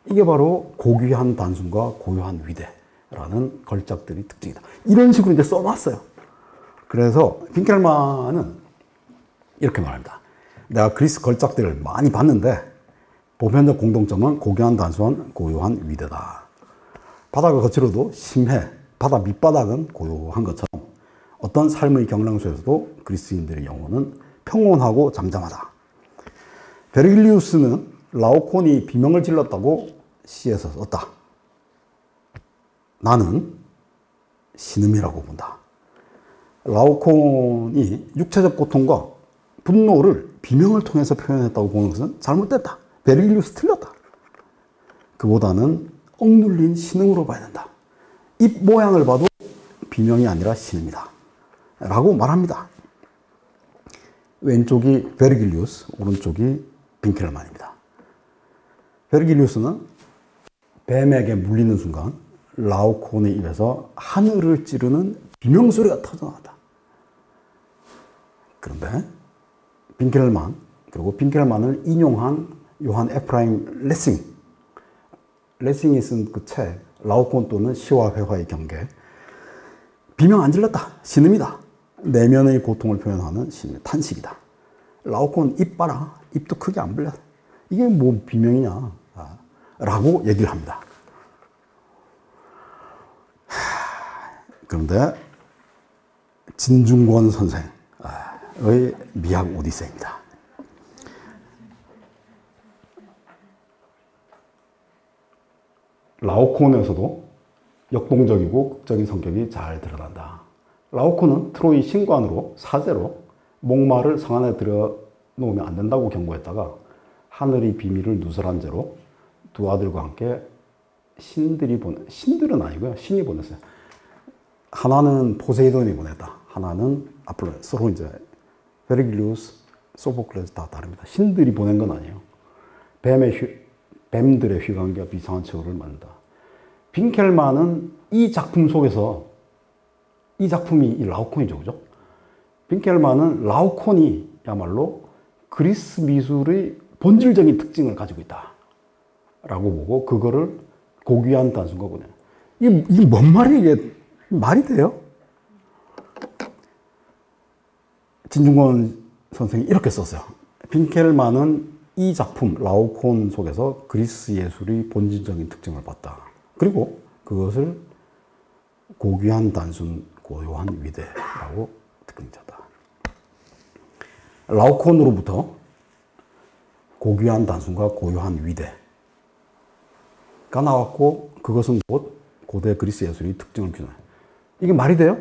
이게 바로 고귀한 단순과 고요한 위대라는 걸작들의 특징이다. 이런 식으로 이제 써놨어요. 그래서 빈켈만은 이렇게 말합니다. 내가 그리스 걸작들을 많이 봤는데 보편적 공동점은 고귀한 단순한 고요한 위대다. 바다가 거칠어도 심해, 바다 밑바닥은 고요한 것처럼 어떤 삶의 경랑소에서도 그리스인들의 영혼은 평온하고 잠잠하다. 베르길리우스는 라오콘이 비명을 질렀다고 시에서 썼다. 나는 신음이라고 본다. 라오콘이 육체적 고통과 분노를 비명을 통해서 표현했다고 보는 것은 잘못됐다. 베르길리우스 틀렸다. 그보다는 억눌린 신음으로 봐야 된다. 입 모양을 봐도 비명이 아니라 신음이다. 라고 말합니다. 왼쪽이 베르길리우스, 오른쪽이 빈켈만입니다. 베르길리우스는 뱀에게 물리는 순간 라오콘의 입에서 하늘을 찌르는 비명소리가 터져나왔다. 그런데 빈켈만, 그리고 빈켈만을 인용한 요한 에프라임 레싱이 쓴 그 책, 라오콘 또는 시와 회화의 경계, 비명 안 질렀다. 신음이다. 내면의 고통을 표현하는 신음, 탄식이다. 라오콘 입 봐라. 입도 크게 안 벌려. 이게 뭐 비명이냐. 라고 얘기를 합니다. 그런데 진중권 선생의 미학 오디세이입니다. 라오콘에서도 역동적이고 극적인 성격이 잘 드러난다. 라오콘은 트로이 신관으로 사제로 목마를 성 안에 들여놓으면 안 된다고 경고했다가 하늘의 비밀을 누설한 죄로 두 아들과 함께 신들은 아니고요. 신이 보냈어요. 하나는 포세이돈이 보냈다. 하나는 아폴로, 서로 이제 베르길리우스, 소포클레스 다 다릅니다. 신들이 보낸 건 아니에요. 뱀들의 휘감기와 비상한 최후를 만든다. 빈켈만은 이 작품 속에서, 이 작품이 이 라오콘이죠, 그죠? 빈켈만은 라오콘이야말로 그리스 미술의 본질적인 특징을 가지고 있다. 라고 보고, 그거를 고귀한 단순과 보내. 이게 뭔 말이에요? 이게 말이 돼요? 진중권 선생이 이렇게 썼어요. 빈켈만은 이 작품 라오콘 속에서 그리스 예술의 본질적인 특징을 봤다. 그리고 그것을 고귀한 단순, 고요한 위대라고 특징했다. 라오콘으로부터 고귀한 단순과 고요한 위대가 나왔고, 그것은 곧 고대 그리스 예술의 특징을 규정해. 이게 말이 돼요?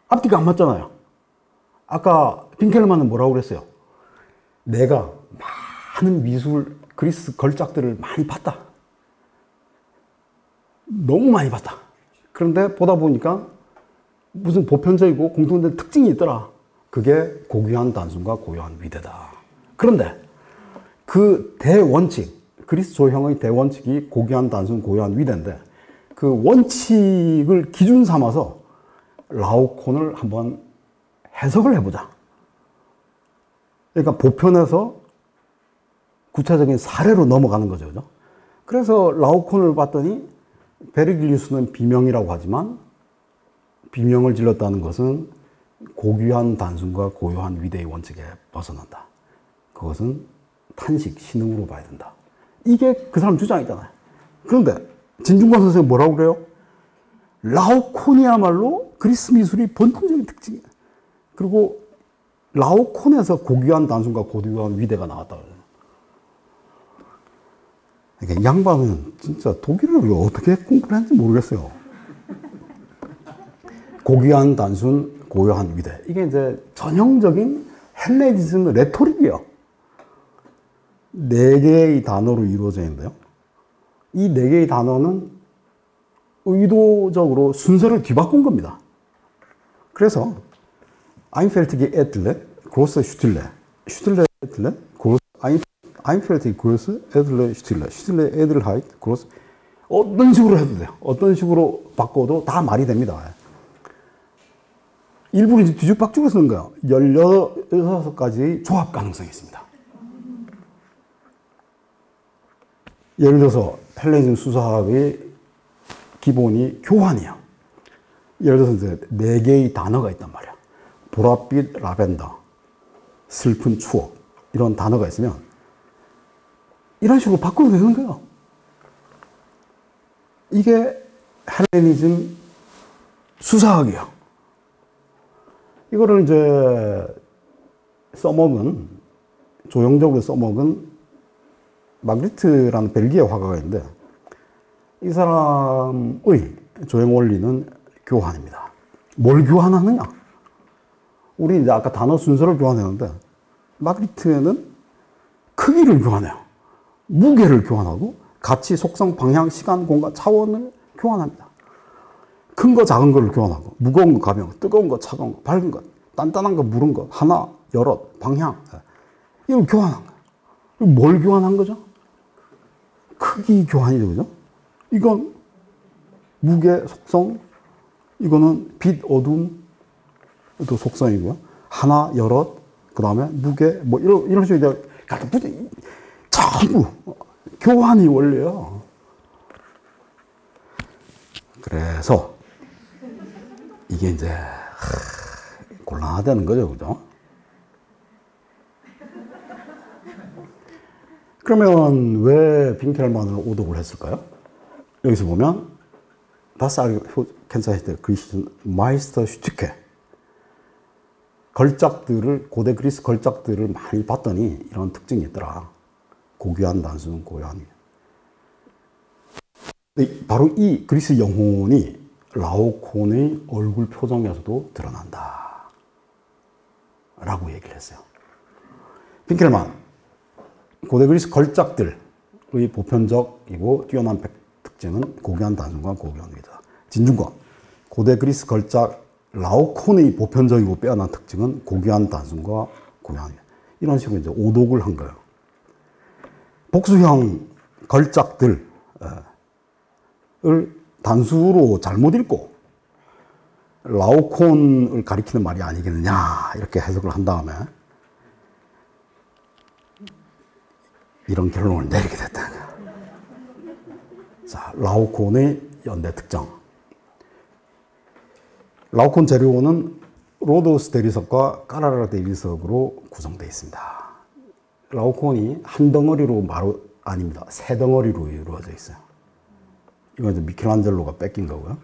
앞뒤가 안 맞잖아요. 아까 빈켈만은 뭐라고 그랬어요? 내가 많은 미술, 그리스 걸작들을 많이 봤다. 너무 많이 봤다. 그런데 보다 보니까 무슨 보편적이고 공통된 특징이 있더라. 그게 고귀한 단순과 고요한 위대다. 그런데 그 대원칙, 그리스 조형의 대원칙이 고귀한 단순, 고요한 위대인데, 그 원칙을 기준 삼아서 라오콘을 한번 해석을 해보자. 그러니까 보편에서 구체적인 사례로 넘어가는 거죠. 그죠? 그래서 라오콘을 봤더니 베르길리우스는 비명이라고 하지만 비명을 질렀다는 것은 고귀한 단순과 고요한 위대의 원칙에 벗어난다. 그것은 탄식, 신음으로 봐야 된다. 이게 그 사람 주장이잖아요. 그런데 진중권 선생은 뭐라고 그래요? 라오콘이야말로 그리스 미술의 본질적인 특징이에요. 그리고 라오콘에서 고귀한 단순과 고귀한 위대가 나왔다. 그러니까 이 양반은 진짜 독일어를 어떻게 공부를 했는지 모르겠어요. 고귀한 단순, 고요한 위대. 이게 이제 전형적인 헬레니즘 레토릭이에요. 네 개의 단어로 이루어져 있는데요. 이 네 개의 단어는 의도적으로 순서를 뒤바꾼 겁니다. 그래서 einfältige Edle, große Stille, Stille Edle, große einfältige große Edle, Stille, Stille Edelheit, große. 어떤 식으로 해도 돼요. 어떤 식으로 바꿔도 다 말이 됩니다. 일부러 이제 뒤죽박죽을 쓰는 거예요. 16가지의 조합 가능성이 있습니다. 예를 들어서 헬레니즘 수사학의 기본이 교환이에요. 예를 들어서 이제 4개의 단어가 있단 말이야. 보랏빛 라벤더, 슬픈 추억, 이런 단어가 있으면 이런 식으로 바꾸면 되는 거예요. 이게 헬레니즘 수사학이에요. 이거를 이제 조형적으로 써먹은 마그리트라는 벨기에 화가가 있는데, 이 사람의 조형 원리는 교환입니다. 뭘 교환하느냐? 우리 이제 아까 단어 순서를 교환했는데, 마그리트는 크기를 교환해요. 무게를 교환하고, 가치, 속성, 방향, 시간, 공간, 차원을 교환합니다. 큰 거, 작은 거를 교환하고, 무거운 거, 가벼운 거, 뜨거운 거, 차가운 거, 밝은 거, 단단한 거, 무른 거, 하나, 여럿, 방향. 이걸 교환한 거예요. 뭘 교환한 거죠? 크기 교환이죠, 그죠? 이건 무게, 속성, 이거는 빛, 어둠, 또 속성이고요. 하나, 여럿, 그 다음에 무게, 뭐, 이런 식으로 전부 교환이 원래요. 그래서 이게 이제 곤란하다는 거죠, 그죠? 그러면 왜 빈켈만을 오독을 했을까요? 여기서 보면 Das Kennzeichen griechischen Meisterstücke, 걸작들을, 고대 그리스 걸작들을 많이 봤더니 이런 특징이 있더라. 고귀한 단순, 고유한. 바로 이 그리스 영혼이 라오콘의 얼굴 표정에서도 드러난다 라고 얘기를 했어요. 빈켈만, 고대 그리스 걸작들의 보편적이고 뛰어난 특징은 고귀한 단순과 고귀한 위다. 진중권, 고대 그리스 걸작 라오콘의 보편적이고 빼어난 특징은 고귀한 단순과 고귀한 위다. 이런 식으로 이제 오독을 한 거예요. 복수형 걸작들을 단수로 잘못 읽고 라오콘을 가리키는 말이 아니겠느냐 이렇게 해석을 한 다음에 이런 결론을 내리게 됐다. 자, 라오콘의 연대 특정. 라오콘 재료는 로도스 대리석과 까라라 대리석으로 구성되어 있습니다. 라오콘이 한 덩어리로 아닙니다. 세 덩어리로 이루어져 있어요. 이건 이제 미켈란젤로가 뺏긴 거고요.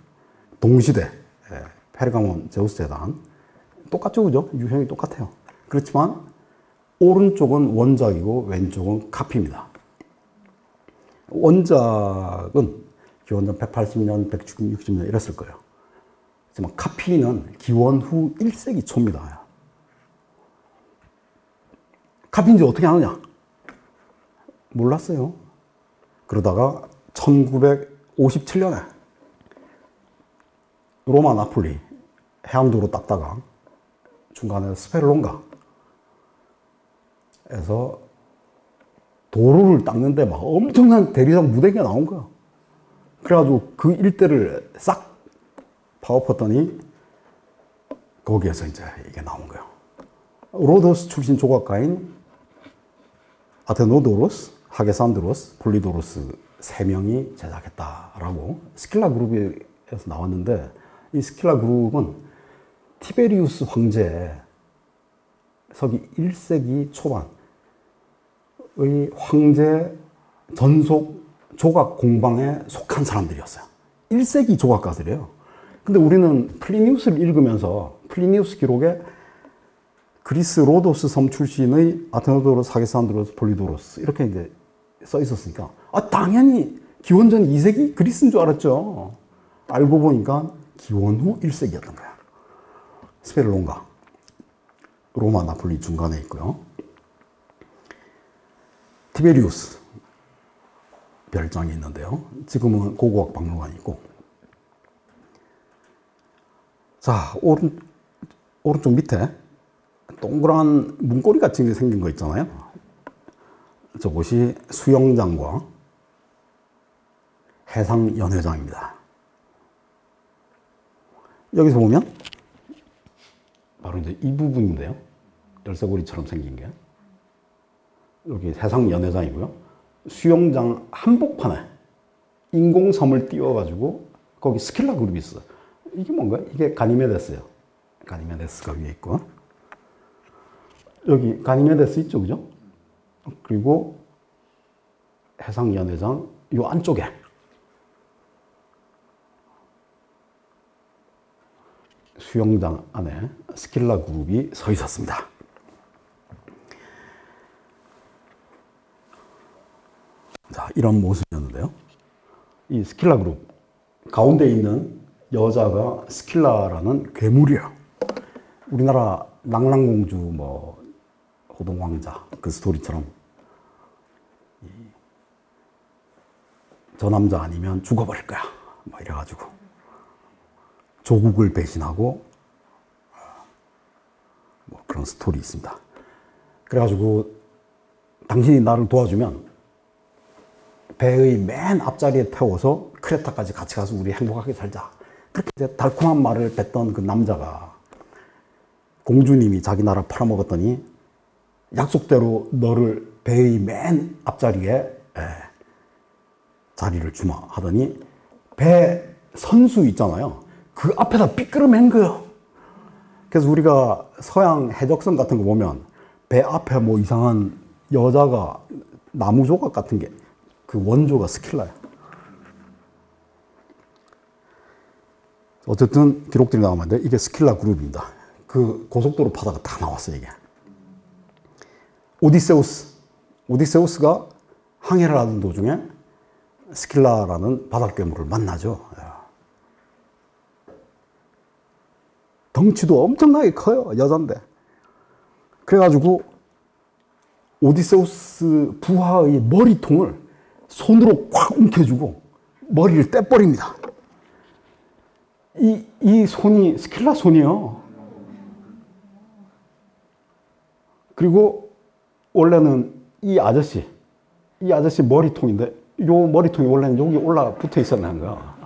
동시대, 페르가몬 제우스 재단. 똑같죠, 그죠? 유형이 똑같아요. 그렇지만, 오른쪽은 원작이고, 왼쪽은 카피입니다. 원작은 기원전 180년, 160년 이랬을 거예요. 하지만 카피는 기원 후 1세기 초입니다. 카피인지 어떻게 아느냐? 몰랐어요. 그러다가 1957년에 로마 나폴리 해안도로 닦다가 중간에 스페를론가에서 도로를 닦는데 막 엄청난 대리석 무대기가 나온 거야. 그래가지고 그 일대를 싹 파엎었더니 거기에서 이제 이게 나온 거예요. 로도스 출신 조각가인 아테노도로스, 하게산드로스, 폴리도로스 세 명이 제작했다라고 스킬라 그룹에서 나왔는데, 이 스킬라 그룹은 티베리우스 황제 서기 1세기 초반의 황제 전속 조각 공방에 속한 사람들이었어요. 1세기 조각가들이에요. 근데 우리는 플리니우스를 읽으면서 플리니우스 기록에 그리스 로도스 섬 출신의 아테노도로스, 하게산드로스, 폴리도로스 이렇게 이제 써 있었으니까 당연히 기원전 2세기 그리스인 줄 알았죠. 알고 보니까 기원 후 1세기였던 거야. 스페를론가, 로마 나폴리 중간에 있고요. 티베리우스 별장이 있는데요. 지금은 고고학 박물관이 있고. 자, 오른쪽 밑에 동그란 문고리 같이 생긴 거 있잖아요. 저곳이 수영장과 해상연회장입니다. 여기서 보면 바로 이제 이 부분인데요. 열쇠고리처럼 생긴 게. 여기 해상연회장이고요. 수영장 한복판에 인공섬을 띄워가지고 거기 스킬라 그룹이 있어요. 이게 뭔가요? 이게 가니메데스예요. 가니메데스가 위에 있고. 여기 가니메데스 있죠, 그죠? 그리고 해상연회장 요 안쪽에 수영장 안에 스킬라 그룹이 서 있었습니다. 자, 이런 모습이었는데요. 이 스킬라 그룹 가운데 있는 여자가 스킬라라는 괴물이에요. 우리나라 낭랑공주, 뭐, 호동왕자, 그 스토리처럼. 저 남자 아니면 죽어버릴 거야. 뭐 이래가지고. 조국을 배신하고, 뭐 그런 스토리 있습니다. 그래가지고, 당신이 나를 도와주면 배의 맨 앞자리에 태워서 크레타까지 같이 가서 우리 행복하게 살자. 그렇게 이제 달콤한 말을 뱉던 그 남자가 공주님이 자기 나라 팔아먹었더니 약속대로 너를 배의 맨 앞자리에 자리를 주마 하더니 배 선수 있잖아요. 그 앞에다 삐끄러맨 거예요. 그래서 우리가 서양 해적선 같은 거 보면 배 앞에 뭐 이상한 여자가 나무 조각 같은 게 그 원조가 스킬라예요. 어쨌든 기록들이 나오는데 이게 스킬라 그룹입니다. 그 고속도로 파다가 다 나왔어요, 이게. 오디세우스가 항해를 하던 도중에 스킬라라는 바닷괴물을 만나죠. 덩치도 엄청나게 커요, 여잔데. 그래가지고 오디세우스 부하의 머리통을 손으로 꽉 움켜쥐고 머리를 떼버립니다. 이 손이 스킬라 손이에요. 그리고 원래는 이 아저씨 머리통인데 요 머리통이 원래는 여기 올라 붙어 있었는 거야.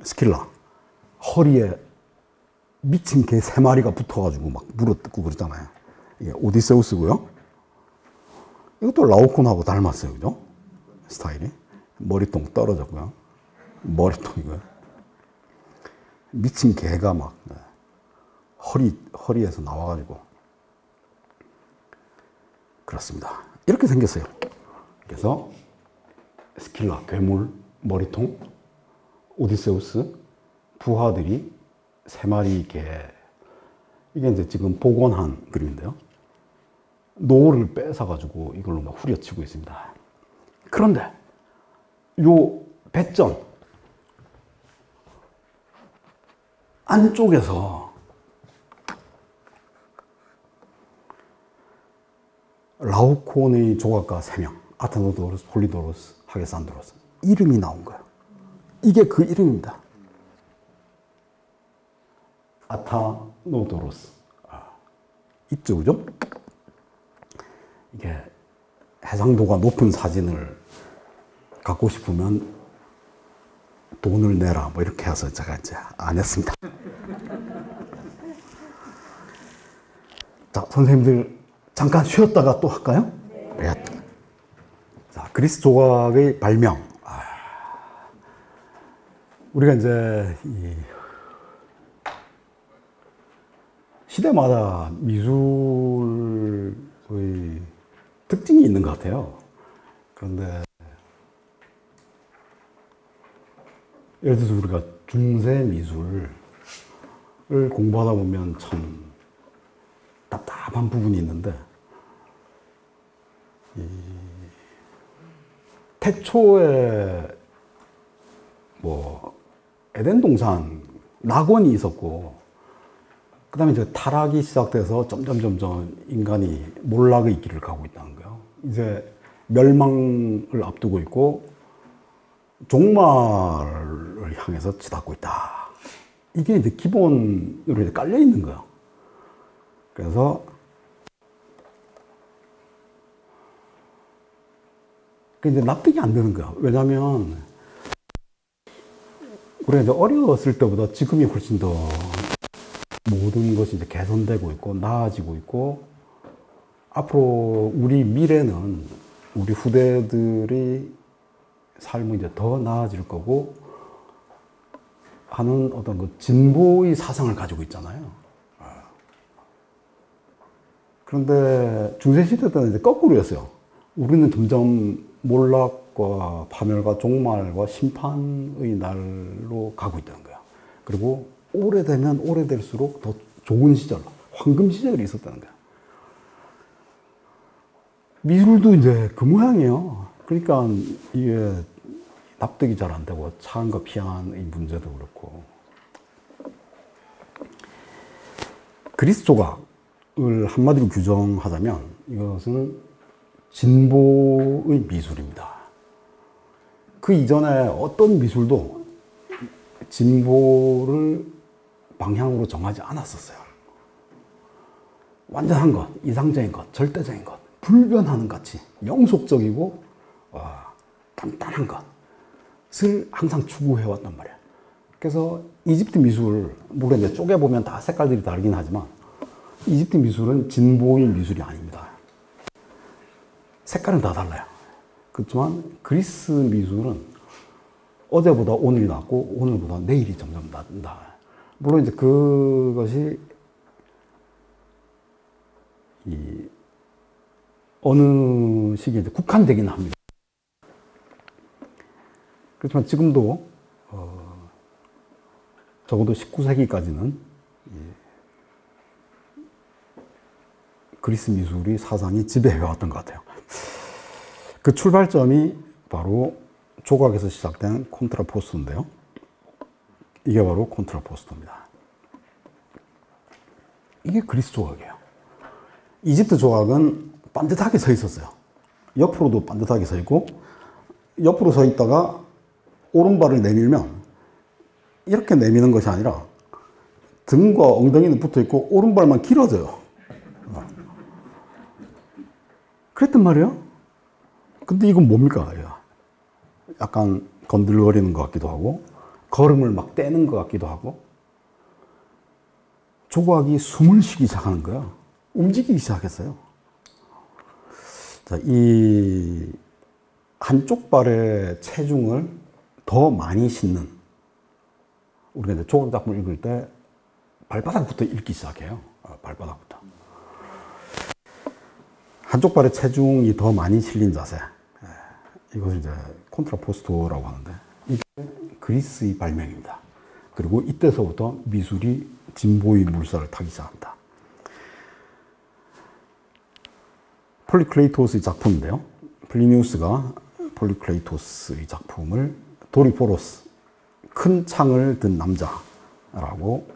스킬라 허리에 미친 개 3마리가 붙어가지고 막 물어뜯고 그러잖아요. 이게 오디세우스고요. 이것도 라오콘하고 닮았어요, 그죠? 스타일이. 머리통 떨어졌고요. 머리통이고요. 미친 개가 막 허리에서 나와가지고 그렇습니다. 이렇게 생겼어요. 그래서 스킬라, 괴물, 머리통, 오디세우스, 부하들이 3마리 개. 이게 이제 지금 복원한 그림인데요. 노를 뺏어가지고 이걸로 막 후려치고 있습니다. 그런데 요 배전 안쪽에서 라오콘의 조각가 3명, 아테노도로스, 폴리도로스, 하게산드로스 이름이 나온 거예요. 이게 그 이름입니다. 아타노도로스. 있죠, 그죠? 이게 해상도가 높은 사진을 갖고 싶으면 돈을 내라 뭐 이렇게 해서 제가 이제 안 했습니다. 자, 선생님들 잠깐 쉬었다가 또 할까요? 네. 자, 그리스 조각의 발명. 우리가 이제 이 시대마다 미술의 특징이 있는 것 같아요. 그런데 예를 들어서 우리가 중세 미술을 공부하다 보면 참 답답한 부분이 있는데, 태초에 뭐 에덴 동산 낙원이 있었고, 그 다음에 이제 타락이 시작돼서 점점 인간이 몰락의 길을 가고 있다는 거예요. 이제 멸망을 앞두고 있고 종말을 향해서 치닫고 있다. 이게 이제 기본으로 이제 깔려 있는 거예요. 그래서 이제 납득이 안 되는 거야. 왜냐하면 우리가 이제 어렸을 때보다 지금이 훨씬 더 모든 것이 이제 개선되고 있고 나아지고 있고, 앞으로 우리 미래는 우리 후대들의 삶은 이제 더 나아질 거고 하는 어떤 그 진보의 사상을 가지고 있잖아요. 그런데 중세시대 때는 이제 거꾸로였어요. 우리는 점점 몰락과 파멸과 종말과 심판의 날로 가고 있다는 거야. 그리고 오래되면 오래될수록 더 좋은 시절, 황금 시절이 있었다는 거야. 미술도 이제 그 모양이에요. 그러니까 이게 납득이 잘 안 되고 차원과 피안의 문제도 그렇고. 그리스 조각을 한마디로 규정하자면 이것은 진보의 미술입니다. 그 이전에 어떤 미술도 진보를 방향으로 정하지 않았었어요. 완전한 것, 이상적인 것, 절대적인 것, 불변하는 가치, 영속적이고 단단한 것을 항상 추구해왔단 말이에요. 그래서 이집트 미술, 물론 이제 쪼개보면 다 색깔들이 다르긴 하지만 이집트 미술은 진보의 미술이 아닙니다. 색깔은 다 달라요. 그렇지만 그리스 미술은 어제보다 오늘이 낫고 오늘보다 내일이 점점 나아요. 물론 이제 그것이 어느 시기에 이제 국한되긴 합니다. 그렇지만 지금도 적어도 19세기까지는 그리스 미술이 사상이 지배해왔던 것 같아요. 그 출발점이 바로 조각에서 시작된 콘트라포스토인데요. 이게 바로 콘트라포스토입니다. 이게 그리스 조각이에요. 이집트 조각은 반듯하게 서 있었어요. 옆으로도 반듯하게 서 있고, 옆으로 서 있다가 오른발을 내밀면 이렇게 내미는 것이 아니라 등과 엉덩이는 붙어 있고 오른발만 길어져요. 그랬단 말이에요. 근데 이건 뭡니까? 약간 건들거리는 것 같기도 하고, 걸음을 막 떼는 것 같기도 하고, 조각이 숨을 쉬기 시작하는 거예요. 움직이기 시작했어요. 자, 이 한쪽 발의 체중을 더 많이 싣는, 우리가 이제 조각 작품을 읽을 때 발바닥부터 읽기 시작해요. 발바닥부터. 한쪽 발의 체중이 더 많이 실린 자세. 이것을 이제 콘트라포스토라고 하는데, 이게 그리스의 발명입니다. 그리고 이때서부터 미술이 진보의 물살을 타기 시작합니다. 폴리클레이토스의 작품인데요. 플리니우스가 폴리클레이토스의 작품을 도리포로스, 큰 창을 든 남자라고,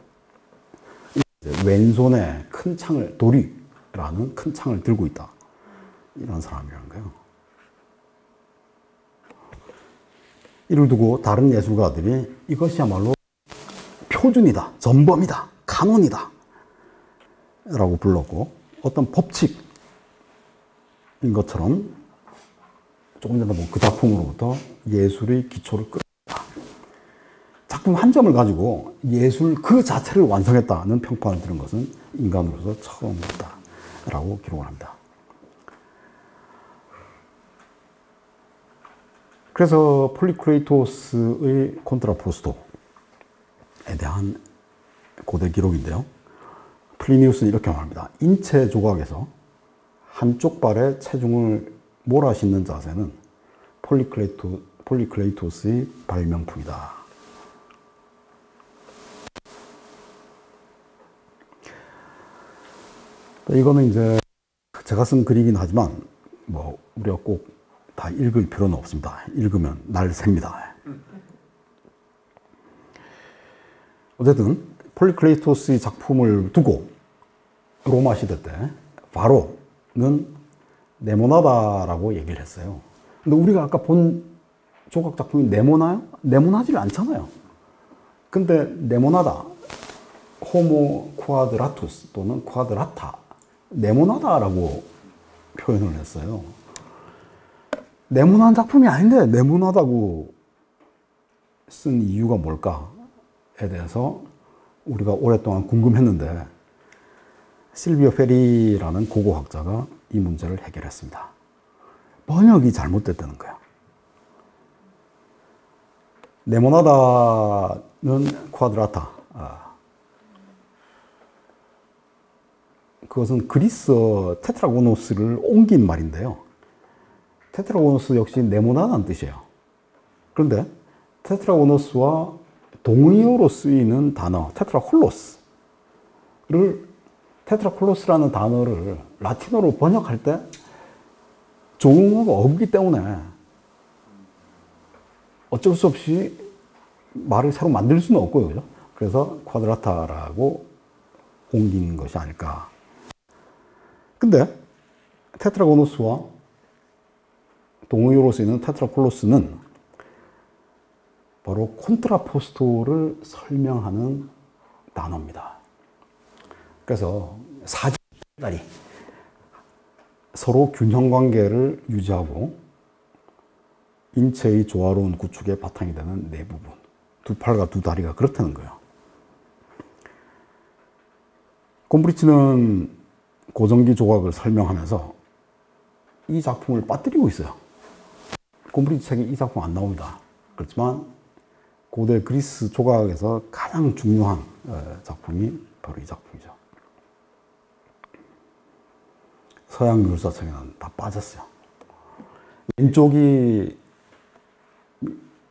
왼손에 큰 창을, 도리라는 큰 창을 들고 있다, 이런 사람이라는 거예요. 이를 두고 다른 예술가들이 이것이야말로 표준이다, 전범이다, 카논이다 라고 불렀고, 어떤 법칙인 것처럼 조금 전에 본 그 작품으로부터 예술의 기초를 끌었다. 작품 한 점을 가지고 예술 그 자체를 완성했다는 평판을 들은 것은 인간으로서 처음이다 라고 기록을 합니다. 그래서 폴리클레이토스의 콘트라포스토에 대한 고대 기록인데요. 플리니우스는 이렇게 말합니다. 인체 조각에서 한쪽 발에 체중을 몰아싣는 자세는 폴리클레이토스의 발명품이다. 이거는 이제 제가 쓴 글이긴 하지만 뭐 우리가 꼭 다 읽을 필요는 없습니다. 읽으면 날 셉니다. 어쨌든 폴리클레이토스의 작품을 두고 로마 시대 때 바로는 네모나다라고 얘기를 했어요. 근데 우리가 아까 본 조각 작품이 네모나요? 네모나지를 않잖아요. 근데 네모나다, 호모 쿼드라투스 또는 쿼드라타, 네모나다라고 표현을 했어요. 네모난 작품이 아닌데 네모나다고 쓴 이유가 뭘까에 대해서 우리가 오랫동안 궁금했는데, 실비오 페리라는 고고학자가 이 문제를 해결했습니다. 번역이 잘못됐다는 거예요. 네모나다는 쿼드라타. 그것은 그리스 테트라고노스를 옮긴 말인데요. 테트라고노스 역시 네모나다는 뜻이에요. 그런데 테트라고노스와 동의어로 쓰이는 단어 테트라콜로스라는 단어를 라틴어로 번역할 때 조응어가 없기 때문에 어쩔 수 없이 말을 새로 만들 수는 없고요. 그죠? 그래서 쿼드라타라고 옮긴 것이 아닐까. 근데 테트라고노스와 동의어로 쓰이는 테트라폴로스는 바로 콘트라포스토를 설명하는 단어입니다. 그래서 사지다리 서로 균형 관계를 유지하고 인체의 조화로운 구축의 바탕이 되는 네 부분, 두 팔과 두 다리가 그렇다는 거예요. 곰브리치는 고전기 조각을 설명하면서 이 작품을 빠뜨리고 있어요. 곰브리치 책에 이 작품 안 나옵니다. 그렇지만 고대 그리스 조각에서 가장 중요한 작품이 바로 이 작품이죠. 서양 율사책에는 다 빠졌어요. 왼쪽이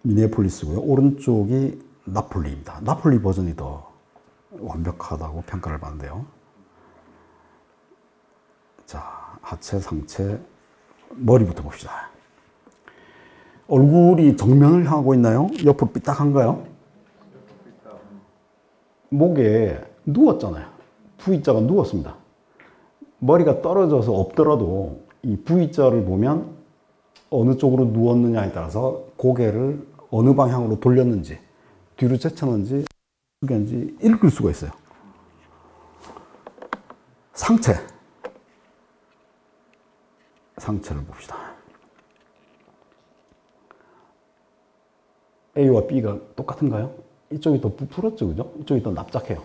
미네폴리스고요. 오른쪽이 나폴리입니다. 나폴리 버전이 더 완벽하다고 평가를 받는데요. 자, 하체, 상체, 머리부터 봅시다. 얼굴이 정면을 향하고 있나요? 옆으로 삐딱한가요? 목에 누웠잖아요. V자가 누웠습니다. 머리가 떨어져서 없더라도 이 V자를 보면 어느 쪽으로 누웠느냐에 따라서 고개를 어느 방향으로 돌렸는지, 뒤로 제쳤는지, 숙였는지 읽을 수가 있어요. 상체를 봅시다. A와 B가 똑같은가요? 이쪽이 더 부풀었죠, 그죠? 이쪽이 더 납작해요.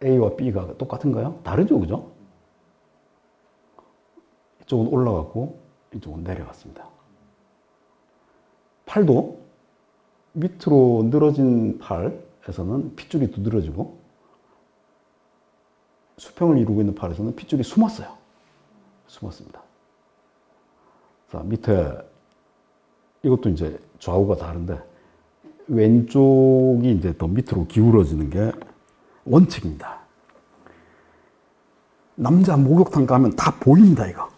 A와 B가 똑같은가요? 다르죠, 그죠? 이쪽은 올라갔고, 이쪽은 내려갔습니다. 팔도 밑으로 늘어진 팔에서는 핏줄이 두드러지고, 수평을 이루고 있는 팔에서는 핏줄이 숨었습니다. 자, 밑에 이것도 이제 좌우가 다른데 왼쪽이 이제 더 밑으로 기울어지는 게 원칙입니다. 남자 목욕탕 가면 다 보입니다, 이거.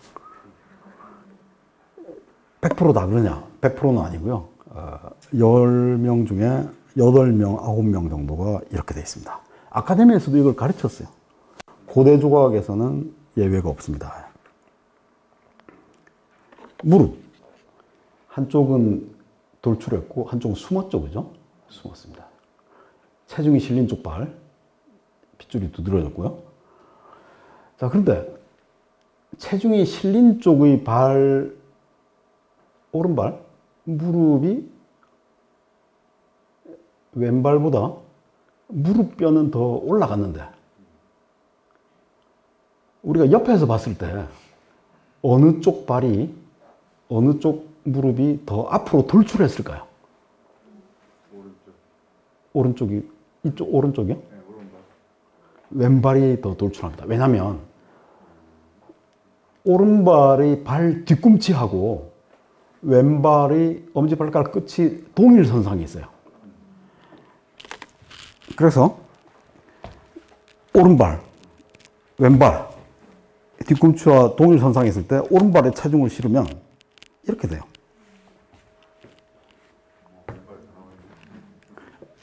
100%다 그러냐? 100%는 아니고요. 10명 중에 8명, 9명 정도가 이렇게 되어 있습니다. 아카데미에서도 이걸 가르쳤어요. 고대 조각에서는 예외가 없습니다. 무릎. 한쪽은 돌출했고 한쪽은 숨었죠, 그죠? 숨었습니다. 체중이 실린 쪽 발, 핏줄이 두드러졌고요. 자, 그런데 체중이 실린 쪽의 발, 오른발, 무릎이 왼발보다 무릎뼈는 더 올라갔는데 우리가 옆에서 봤을 때 어느 쪽 발이, 어느 쪽 무릎이 더 앞으로 돌출했을까요? 오른쪽이, 이쪽 오른쪽이요? 네, 오른발. 왼발이 더 돌출합니다. 왜냐하면 오른발의 발 뒤꿈치하고 왼발의 엄지발가락 끝이 동일선상에 있어요. 그래서 오른발, 왼발 뒤꿈치와 동일선상에 있을 때 오른발에 체중을 실으면 이렇게 돼요.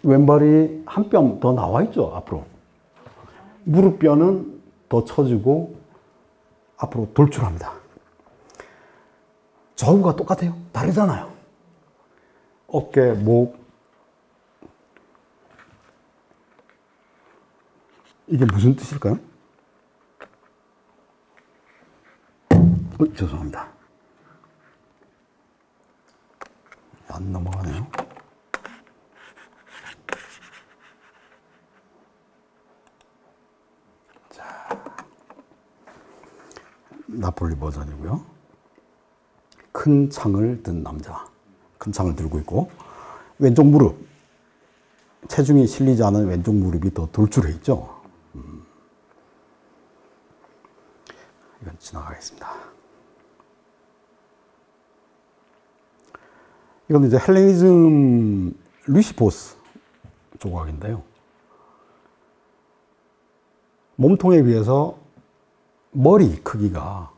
왼발이 한 뼘 더 나와 있죠, 앞으로. 무릎뼈는 더 처지고 앞으로 돌출합니다. 좌우가 똑같아요. 다르잖아요. 어깨, 목. 이게 무슨 뜻일까요? 죄송합니다. 안 넘어가네요. 자, 나폴리 버전이고요. 큰 창을 든 남자. 큰 창을 들고 있고, 왼쪽 무릎. 체중이 실리지 않은 왼쪽 무릎이 더 돌출해 있죠. 이건 지나가겠습니다. 이건 이제 헬레니즘 리시포스 조각인데요. 몸통에 비해서 머리 크기가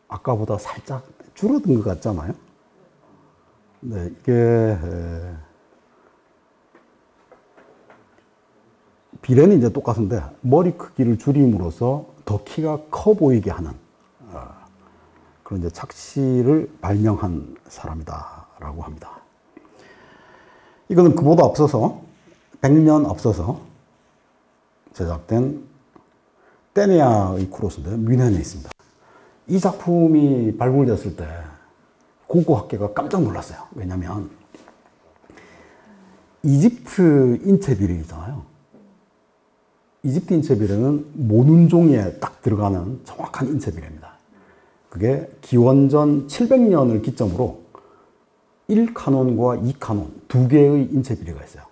아까보다 살짝 줄어든 것 같잖아요. 네, 이게 비례는 이제 똑같은데 머리 크기를 줄임으로써 더 키가 커 보이게 하는 그런 이제 착시를 발명한 사람이다라고 합니다. 이거는 그보다 앞서서 100년 앞서서 제작된 떼네아의 크로스인데 뮌헨에 있습니다. 이 작품이 발굴됐을 때 고고학계가 깜짝 놀랐어요. 왜냐하면 이집트 인체 비례 있잖아요. 이집트 인체 비례는 모눈종이에 딱 들어가는 정확한 인체 비례입니다. 그게 기원전 700년을 기점으로 1카논과 2카논 두 개의 인체 비례가 있어요.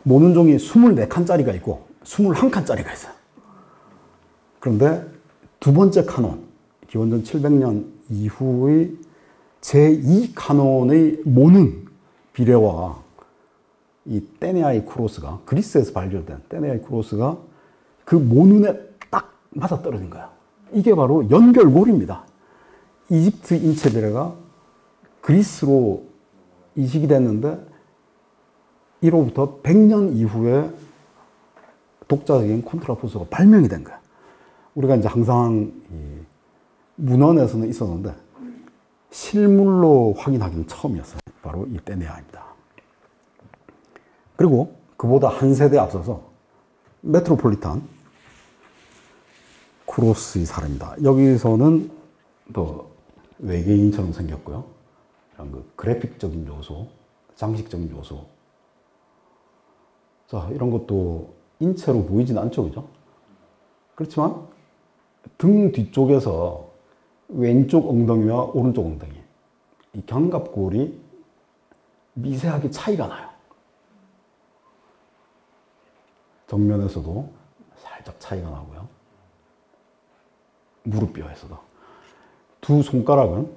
모눈종이 24칸짜리가 있고 21칸짜리가 있어요. 그런데 두 번째 카논, 기원전 700년 이후의 제2카논의 모눈 비례와 이 떼네아이 크로스가 그리스에서 발견된 떼네아이 크로스가 그 모눈에 딱 맞아 떨어진 거야. 이게 바로 연결고리입니다. 이집트 인체 비례가 그리스로 이식이 됐는데 이로부터 100년 이후에 독자적인 콘트라포스가 발명이 된 거야. 우리가 이제 항상 문헌에서는 있었는데 실물로 확인하기는 처음이었어요. 바로 이 떼네아입니다. 그리고 그보다 한 세대 앞서서 메트로폴리탄 크로스의 사례입니다. 여기서는 또 외계인처럼 생겼고요. 이런 그 그래픽적인 요소, 장식적인 요소. 자, 이런 것도 인체로 보이진 않죠, 그죠? 그렇지만 등 뒤쪽에서 왼쪽 엉덩이와 오른쪽 엉덩이, 이 견갑골이 미세하게 차이가 나요. 정면에서도 살짝 차이가 나고요. 무릎뼈에서도. 두 손가락은,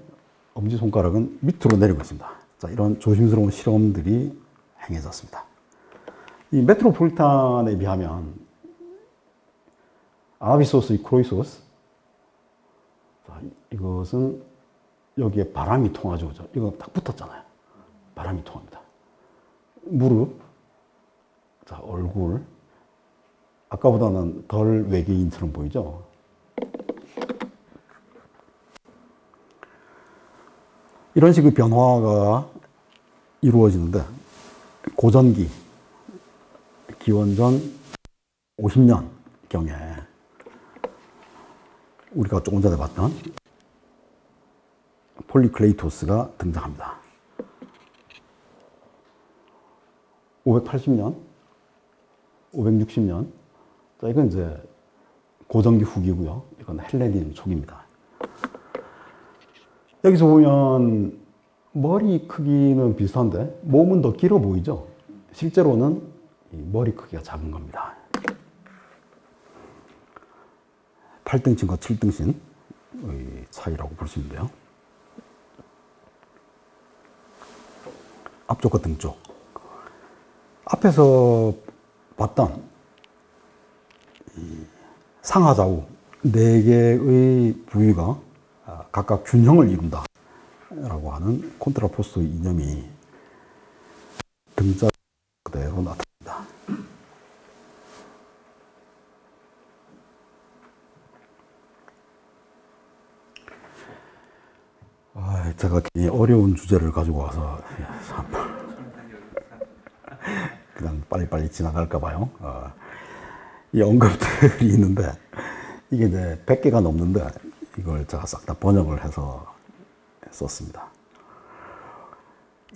엄지손가락은 밑으로 내리고 있습니다. 자, 이런 조심스러운 실험들이 행해졌습니다. 이 메트로폴리탄에 비하면 아나비소스의 크로이소스, 자, 이것은 여기에 바람이 통하죠. 그죠? 이거 딱 붙었잖아요. 바람이 통합니다. 무릎, 자, 얼굴. 아까보다는 덜 외계인처럼 보이죠? 이런 식의 변화가 이루어지는데 고전기, 기원전 50년경에 우리가 조금 전에 봤던 폴리클레이토스가 등장합니다. 580년, 560년. 자, 이건 이제 고전기 후기고요. 이건 헬레니즘 초기입니다. 여기서 보면 머리 크기는 비슷한데 몸은 더 길어 보이죠? 실제로는 이 머리 크기가 작은 겁니다. 8등신과 7등신의 차이라고 볼 수 있는데요. 앞쪽과 등쪽. 앞에서 봤던 이 상하좌우 4개의 부위가 각각 균형을 이룬다 라고 하는 콘트라포스의 이념이 등자 그대로 나타납니다. 제가 괜히 어려운 주제를 가지고 와서 그냥 빨리빨리 지나갈까 봐요. 이 언급들이 있는데 이게 이제 100개가 넘는데 이걸 제가 싹 다 번역을 해서 썼습니다.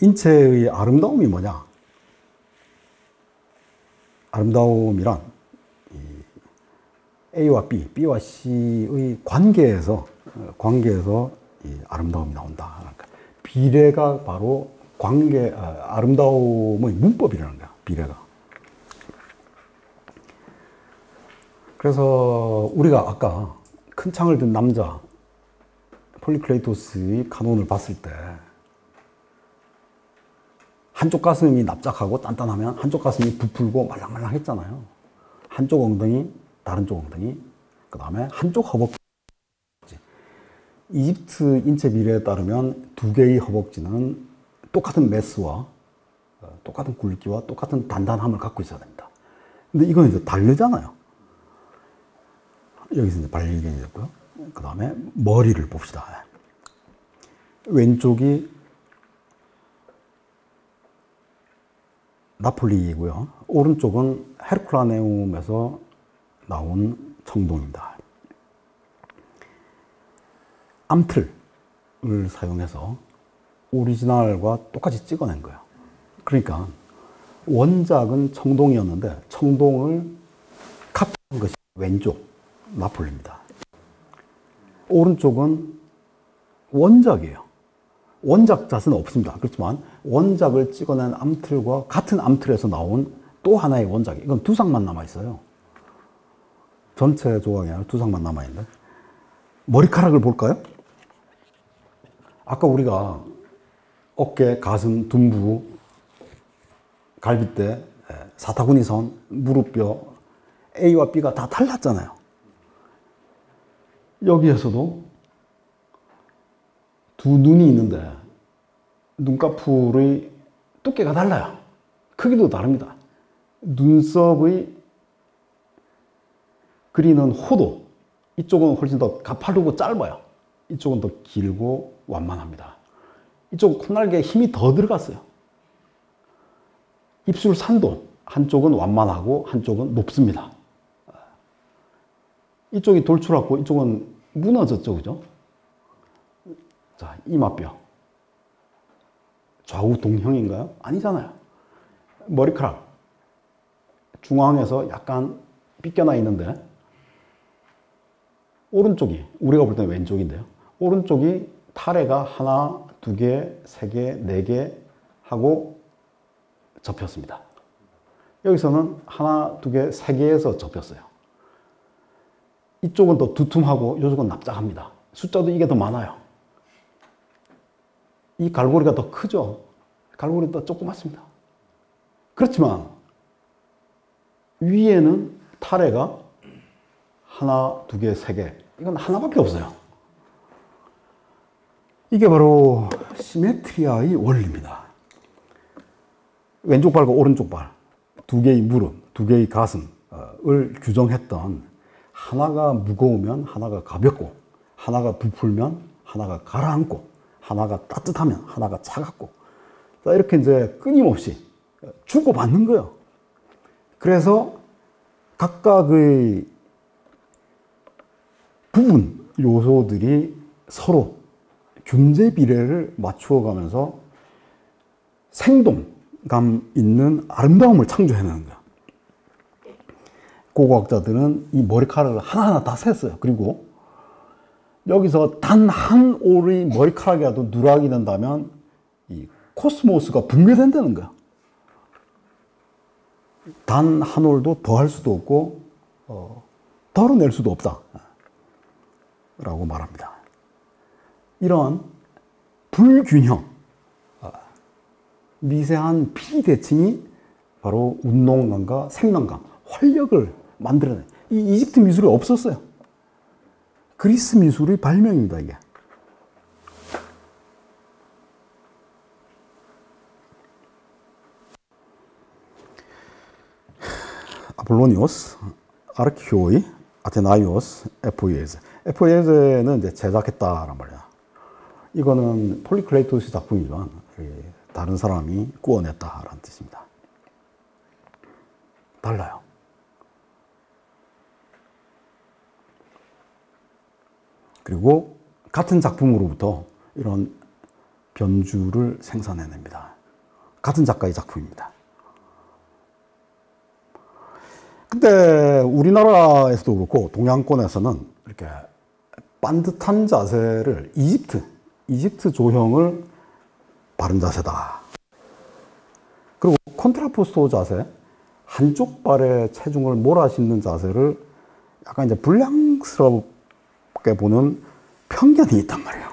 인체의 아름다움이 뭐냐? 아름다움이란 A와 B, B와 C의 관계에서 이 아름다움이 나온다. 그러니까 비례가 바로 아름다움의 문법이라는 거야, 비례가. 그래서 우리가 아까 큰 창을 든 남자, 폴리클레이토스의 카논을 봤을 때 한쪽 가슴이 납작하고 단단하면 한쪽 가슴이 부풀고 말랑말랑 했잖아요. 한쪽 엉덩이, 다른 쪽 엉덩이, 그 다음에 한쪽 허벅지. 이집트 인체 비례에 따르면 두 개의 허벅지는 똑같은 매스와 똑같은 굵기와 똑같은 단단함을 갖고 있어야 됩니다. 근데 이건 이제 다르잖아요. 여기서 이제 발견이 됐고요. 그 다음에 머리를 봅시다. 왼쪽이 나폴리이고요. 오른쪽은 헤르쿨라네움에서 나온 청동입니다. 암틀을 사용해서 오리지널과 똑같이 찍어낸 거예요. 그러니까 원작은 청동이었는데 청동을 카피한 것이 왼쪽 나폴리입니다. 오른쪽은 원작이에요. 원작 자체는 없습니다. 그렇지만 원작을 찍어낸 암틀과 같은 암틀에서 나온 또 하나의 원작이, 이건 두 쌍만 남아있어요. 전체 조각이 아니라 두 쌍만 남아있는데, 머리카락을 볼까요? 아까 우리가 어깨, 가슴, 둔부, 갈비뼈, 사타구니선, 무릎뼈, A와 B가 다 달랐잖아요. 여기에서도 두 눈이 있는데 눈꺼풀의 두께가 달라요. 크기도 다릅니다. 눈썹의 그리는 호도, 이쪽은 훨씬 더 가파르고 짧아요. 이쪽은 더 길고 완만합니다. 이쪽은 콧날개에 힘이 더 들어갔어요. 입술 산도, 한쪽은 완만하고 한쪽은 높습니다. 이쪽이 돌출했고 이쪽은 무너졌죠, 그죠? 자, 이마뼈. 좌우 동형인가요? 아니잖아요. 머리카락. 중앙에서 약간 삐껴나 있는데, 오른쪽이, 우리가 볼 때는 왼쪽인데요. 오른쪽이 타래가 하나, 두 개, 세 개, 네 개 하고 접혔습니다. 여기서는 하나, 두 개, 세 개에서 접혔어요. 이쪽은 더 두툼하고 이쪽은 납작합니다. 숫자도 이게 더 많아요. 이 갈고리가 더 크죠. 갈고리가 더 조그맣습니다. 그렇지만 위에는 타래가 하나, 두 개, 세 개. 이건 하나밖에 없어요. 이게 바로 시메트리아의 원리입니다. 왼쪽 발과 오른쪽 발, 두 개의 무릎, 두 개의 가슴을 규정했던, 하나가 무거우면 하나가 가볍고, 하나가 부풀면 하나가 가라앉고, 하나가 따뜻하면 하나가 차갑고, 이렇게 이제 끊임없이 주고받는 거예요. 그래서 각각의 부분 요소들이 서로 균제 비례를 맞추어 가면서 생동감 있는 아름다움을 창조해내는 거야. 고고학자들은 이 머리카락을 하나하나 다 셌어요. 그리고 여기서 단 한 올의 머리카락이라도 누락이 된다면 이 코스모스가 붕괴된다는 거야. 단 한 올도 더 할 수도 없고 덜어낼 수도 없다 라고 말합니다. 이런 불균형, 미세한 비대칭이 바로 운동감과 생명감, 활력을 만들어내. 이 이집트 미술이 없었어요. 그리스 미술의 발명입니다, 이게. 아폴로니오스, 아르키오이, 아테나이오스, 에포이에즈. 에포이에즈는 이제 제작했다란 말이야. 이거는 폴리클레이토스 작품이지만 다른 사람이 꾸어냈다라는 뜻입니다. 달라요. 그리고 같은 작품으로부터 이런 변주를 생산해냅니다. 같은 작가의 작품입니다. 근데 우리나라에서도 그렇고 동양권에서는 이렇게 반듯한 자세를 이집트 조형을 바른 자세다. 그리고 콘트라포스토 자세, 한쪽 발에 체중을 몰아싣는 자세를 약간 이제 불량스럽게 보는 편견이 있단 말이에요.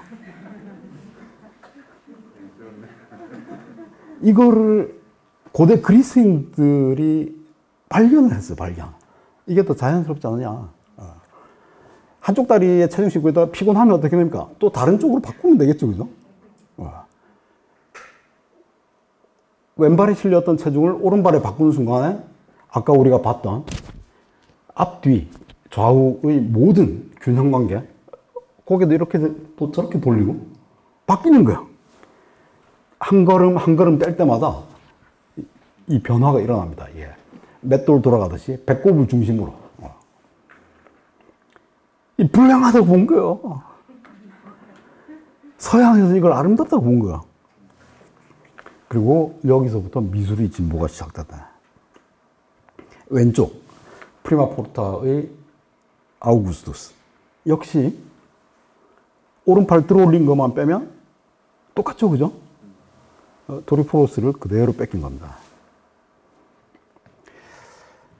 이거를 고대 그리스인들이 발견을 했어요, 발견. 이게 더 자연스럽지 않느냐. 한쪽 다리에 체중 싣고 있다가 피곤하면 어떻게 됩니까? 또 다른 쪽으로 바꾸면 되겠죠, 그죠? 왼발에 실렸던 체중을 오른발에 바꾸는 순간에 아까 우리가 봤던 앞뒤 좌우의 모든 균형 관계, 고개도 이렇게 또 저렇게 돌리고 바뀌는 거야. 한 걸음 한 걸음 뗄 때마다 이 변화가 일어납니다. 예. 맷돌 돌아가듯이 배꼽을 중심으로. 이 불량하다고 본 거예요. 서양에서 이걸 아름답다고 본 거야. 그리고 여기서부터 미술의 진보가 시작됐다. 왼쪽 프리마 포르타의 아우구스투스 역시 오른팔 들어올린 것만 빼면 똑같죠, 그죠? 도리포로스를 그대로 뺏긴 겁니다.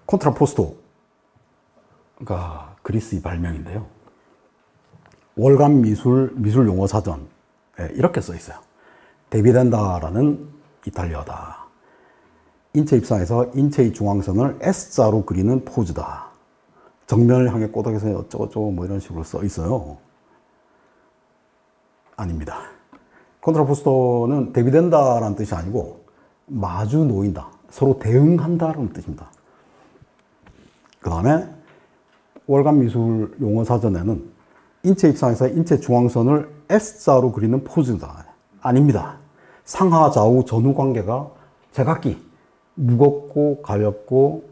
콘트라포스토가 그리스의 발명인데요. 월간 미술 용어 사전에 이렇게 써 있어요. 데비덴다라는 이탈리아다. 인체 입상에서 인체의 중앙선을 S자로 그리는 포즈다. 정면을 향해 꼬닥여서 어쩌고저쩌고 뭐 이런 식으로 써 있어요. 아닙니다. 콘트라포스토는 대비된다라는 뜻이 아니고 마주 놓인다. 서로 대응한다라는 뜻입니다. 그 다음에 월간 미술 용어 사전에는 인체 입상에서 인체 중앙선을 S자로 그리는 포즈다. 아닙니다. 상하 좌우 전후 관계가 제각기 무겁고 가볍고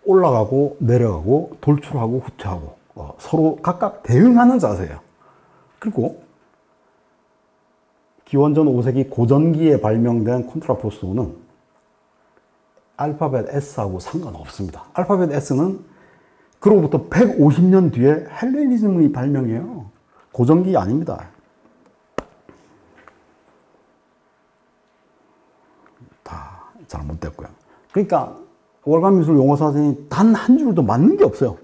올라가고 내려가고 돌출하고 후퇴하고 서로 각각 대응하는 자세예요. 그리고 기원전 5세기 고전기에 발명된 콘트라포스토는 알파벳 S하고 상관없습니다. 알파벳 S는 그로부터 150년 뒤에 헬레니즘의 발명이에요. 고전기 아닙니다. 다 잘못됐고요. 그러니까 월간 미술 용어 사전이 단 한 줄도 맞는 게 없어요.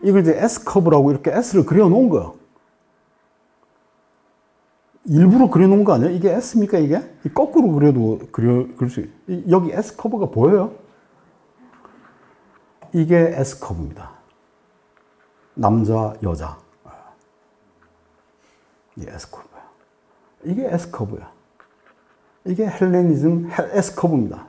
이걸 이제 S커브라고 이렇게 S를 그려놓은 거예요. 일부러 그려놓은 거 아니에요? 이게 S입니까, 이게? 거꾸로 그려도 그릴 수, 여기 S커브가 보여요? 이게 S커브입니다. 남자, 여자. 이게 S커브야. 이게 S커브야. 이게 헬레니즘 S커브입니다.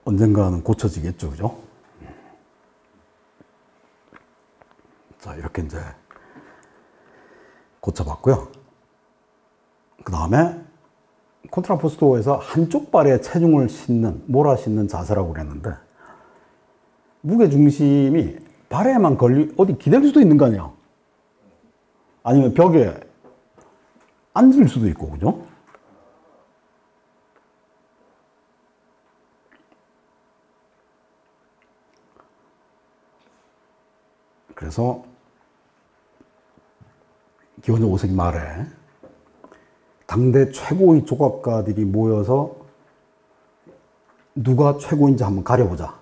언젠가는 고쳐지겠죠, 그죠? 자, 이렇게 이제 고쳐봤고요. 그 다음에 콘트라포스토에서 한쪽 발에 체중을 싣는, 몰아 싣는 자세라고 그랬는데, 무게 중심이 발에만 어디 기댈 수도 있는 거 아니야? 아니면 벽에 앉을 수도 있고, 그죠? 그래서 기원전 5세기 말에 당대 최고의 조각가들이 모여서 누가 최고인지 한번 가려보자.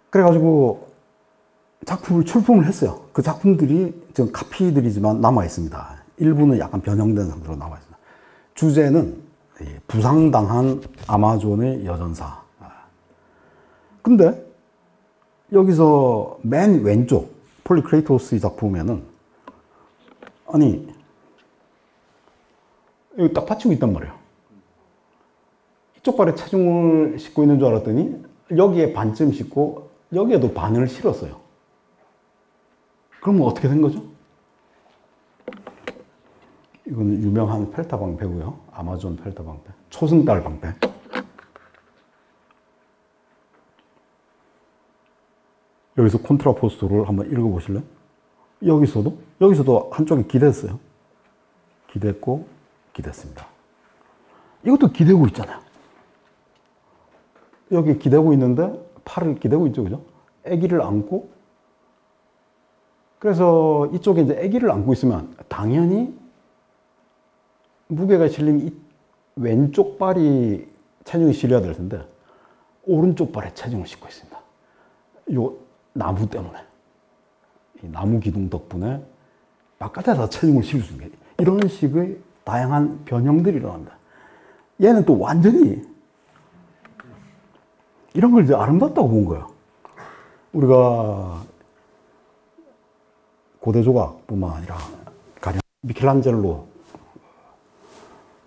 그래가지고 출품을 했어요. 그 작품들이 지금 카피들이지만 남아있습니다. 일부는 약간 변형된 상태로 남아있습니다. 주제는 부상당한 아마존의 여전사. 근데 여기서 맨 왼쪽 폴리크레이토스의 작품에는 아니 여기 딱 받치고 있단 말이에요. 이쪽 발에 체중을 싣고 있는 줄 알았더니 여기에 반쯤 싣고 여기에도 반을 실었어요. 그러면 어떻게 된 거죠? 이거는 유명한 펠타 방패고요. 아마존 펠타 방패. 초승달 방패. 여기서 콘트라포스토를 한번 읽어보실래요? 여기서도 한쪽에 기댔어요. 기댔고, 기댔습니다. 이것도 기대고 있잖아요. 여기 기대고 있는데, 팔을 기대고 있죠, 그죠? 아기를 안고, 그래서 이쪽에 이제 아기를 안고 있으면, 당연히 무게가 실린 이 왼쪽 발이 체중이 실려야 될 텐데, 오른쪽 발에 체중을 싣고 있습니다. 요 나무 때문에, 이 나무 기둥 덕분에 바깥에다 체중을 실을 수 있는 게 이런 식의 다양한 변형들이 일어납니다. 얘는 또 완전히 이런 걸 이제 아름답다고 본 거예요. 우리가 고대 조각뿐만 아니라 가령 미켈란젤로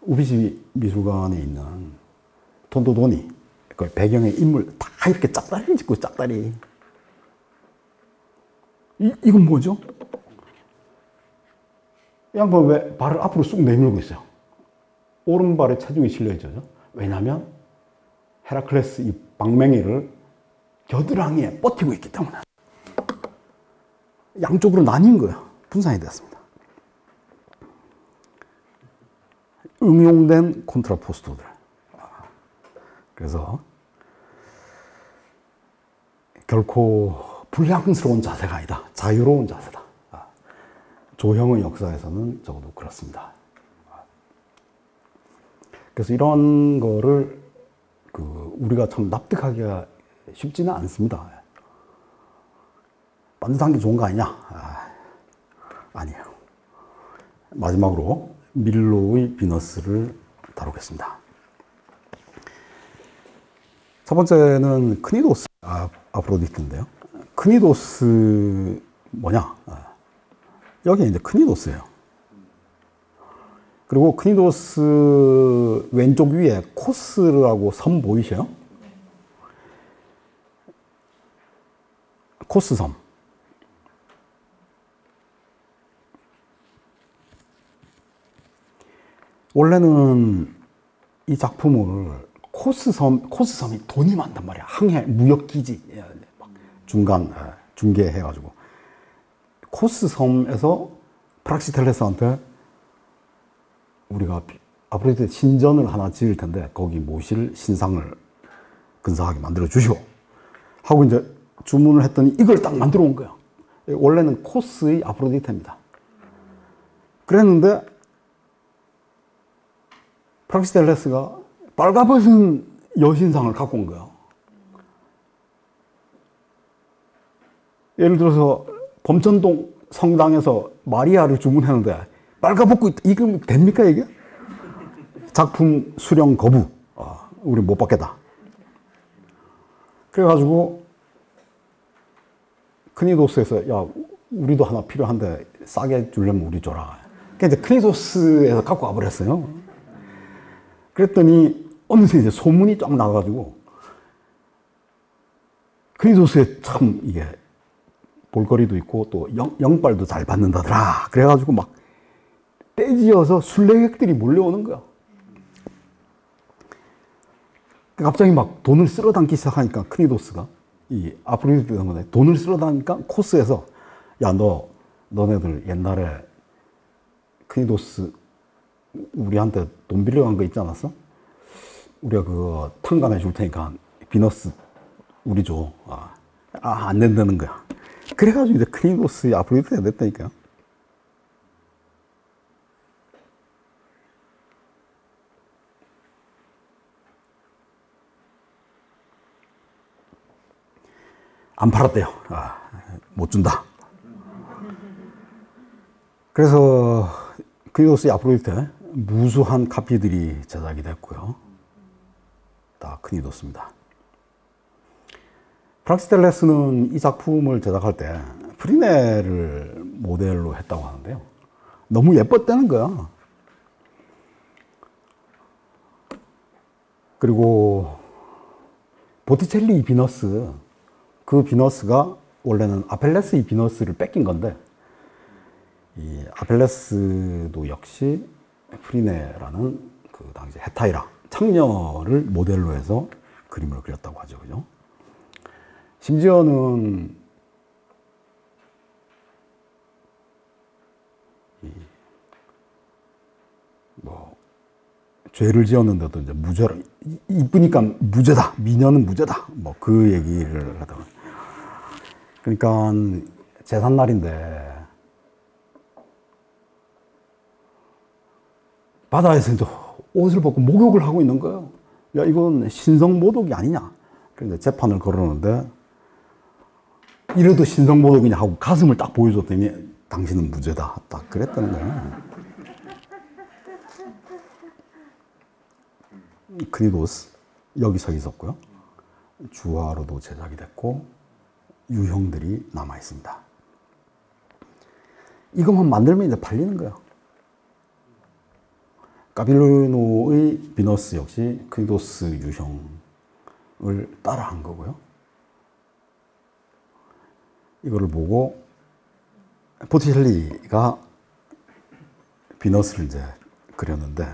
우비지 미술관에 있는 톤도도니 그 배경의 인물 다 이렇게 짝다리 짓고 짝다리. 이건 뭐죠? 이 양반 왜 발을 앞으로 쑥 내밀고 있어요? 오른발에 체중이 실려있죠. 왜냐하면 헤라클레스 이 방맹이를 겨드랑이에 버티고 있기 때문에 양쪽으로 나뉜 거예요. 분산이 됐습니다. 응용된 콘트라포스토들. 그래서 결코 불량스러운 자세가 아니다. 자유로운 자세다. 조형의 역사에서는 적어도 그렇습니다. 그래서 이런 거를 우리가 참 납득하기가 쉽지는 않습니다. 반듯한 게 좋은 거 아니냐? 아니에요. 마지막으로 밀로의 비너스를 다루겠습니다. 첫 번째는 크니도스 아프로디트인데요. 크니도스 뭐냐? 여기 이제 크니도스예요. 그리고 크니도스 왼쪽 위에 코스라고 섬 보이셔요? 코스 섬. 원래는 이 작품을 코스섬이 돈이 많단 말이야. 항해, 무역기지. 중개해가지고. 코스섬에서 프락시텔레스한테 우리가 아프로디테 신전을 하나 지을 텐데 거기 모실 신상을 근사하게 만들어 주시오. 하고 이제 주문을 했더니 이걸 딱 만들어 온 거야. 원래는 코스의 아프로디테입니다. 그랬는데 프락시텔레스가 빨가벗은 여신상을 갖고 온 거야. 예를 들어서 범천동 성당에서 마리아를 주문했는데 빨가벗고 있다. 이거 됩니까 이게? 작품 수령 거부. 우리 못 받겠다. 그래가지고 크니도스에서 야 우리도 하나 필요한데 싸게 주려면 우리 줘라. 그러니까 이제 크니도스에서 갖고 와버렸어요. 그랬더니 어느새 이제 소문이 쫙 나가지고 크니도스에 참 이게 볼거리도 있고 또 영빨도 잘 받는다더라. 그래가지고 막 떼지어서 순례객들이 몰려오는 거야. 갑자기 막 돈을 쓸어 담기 시작하니까 크니도스가 이 아프로디테 때문에 돈을 쓸어 담으니까 코스에서 야 너네들 옛날에 크니도스 우리한테 돈 빌려간 거 있지 않았어? 우리가 그거 탕감해 줄 테니까 비너스 우리 줘. 안 된다는 거야. 그래가지고 이제 크니도스의 아프로디테가 됐다니까요. 안 팔았대요. 못 준다. 그래서 크니도스의 아프로디테 무수한 카피들이 제작이 됐고요. 다 크니도스입니다. 프락시텔레스는 이 작품을 제작할 때 프리네를 모델로 했다고 하는데요. 너무 예뻤다는 거야. 그리고 보티첼리 비너스, 그 비너스가 원래는 아펠레스의 비너스를 뺏긴 건데 이 아펠레스도 역시 프리네라는 그 당시 헤타이라 창녀를 모델로 해서 그림을 그렸다고 하죠. 그죠? 심지어는 죄를 지었는데도 이제 무죄라, 이쁘니까 무죄다, 미녀는 무죄다, 뭐 그 얘기를 하다가. 그러니까 제삿날인데 바다에서 이제 옷을 벗고 목욕을 하고 있는 거예요. 야, 이건 신성모독이 아니냐. 그런데 재판을 걸었는데 이래도 신성모독이냐 하고 가슴을 딱 보여줬더니 당신은 무죄다. 딱 그랬다는 거예요. 크니도스 여기 서 있었고요. 주화로도 제작이 됐고 유형들이 남아 있습니다. 이것만 만들면 이제 팔리는 거예요. 까빌로노의 비너스 역시 크니도스 유형을 따라한 거고요. 이거를 보고 보티첼리가 비너스를 이제 그렸는데,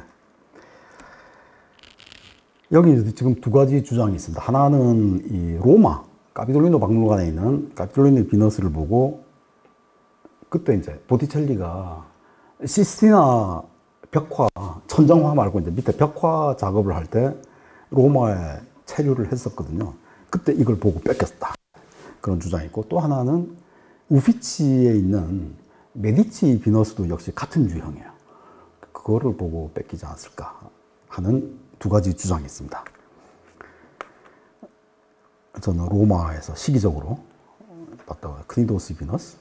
여기 지금 두 가지 주장이 있습니다. 하나는 이 로마 카피톨리노 박물관에 있는 카피톨리노 비너스를 보고, 그때 이제 보티첼리가 시스티나 벽화, 천장화 말고 이제 밑에 벽화 작업을 할 때 로마에 체류를 했었거든요. 그때 이걸 보고 뺏겼다. 그런 주장이 있고, 또 하나는 우피치에 있는 메디치 비너스도 역시 같은 유형이에요. 그거를 보고 뺏기지 않았을까 하는 두 가지 주장이 있습니다. 저는 로마에서 시기적으로 봤다고 해요. 크니도스 비너스,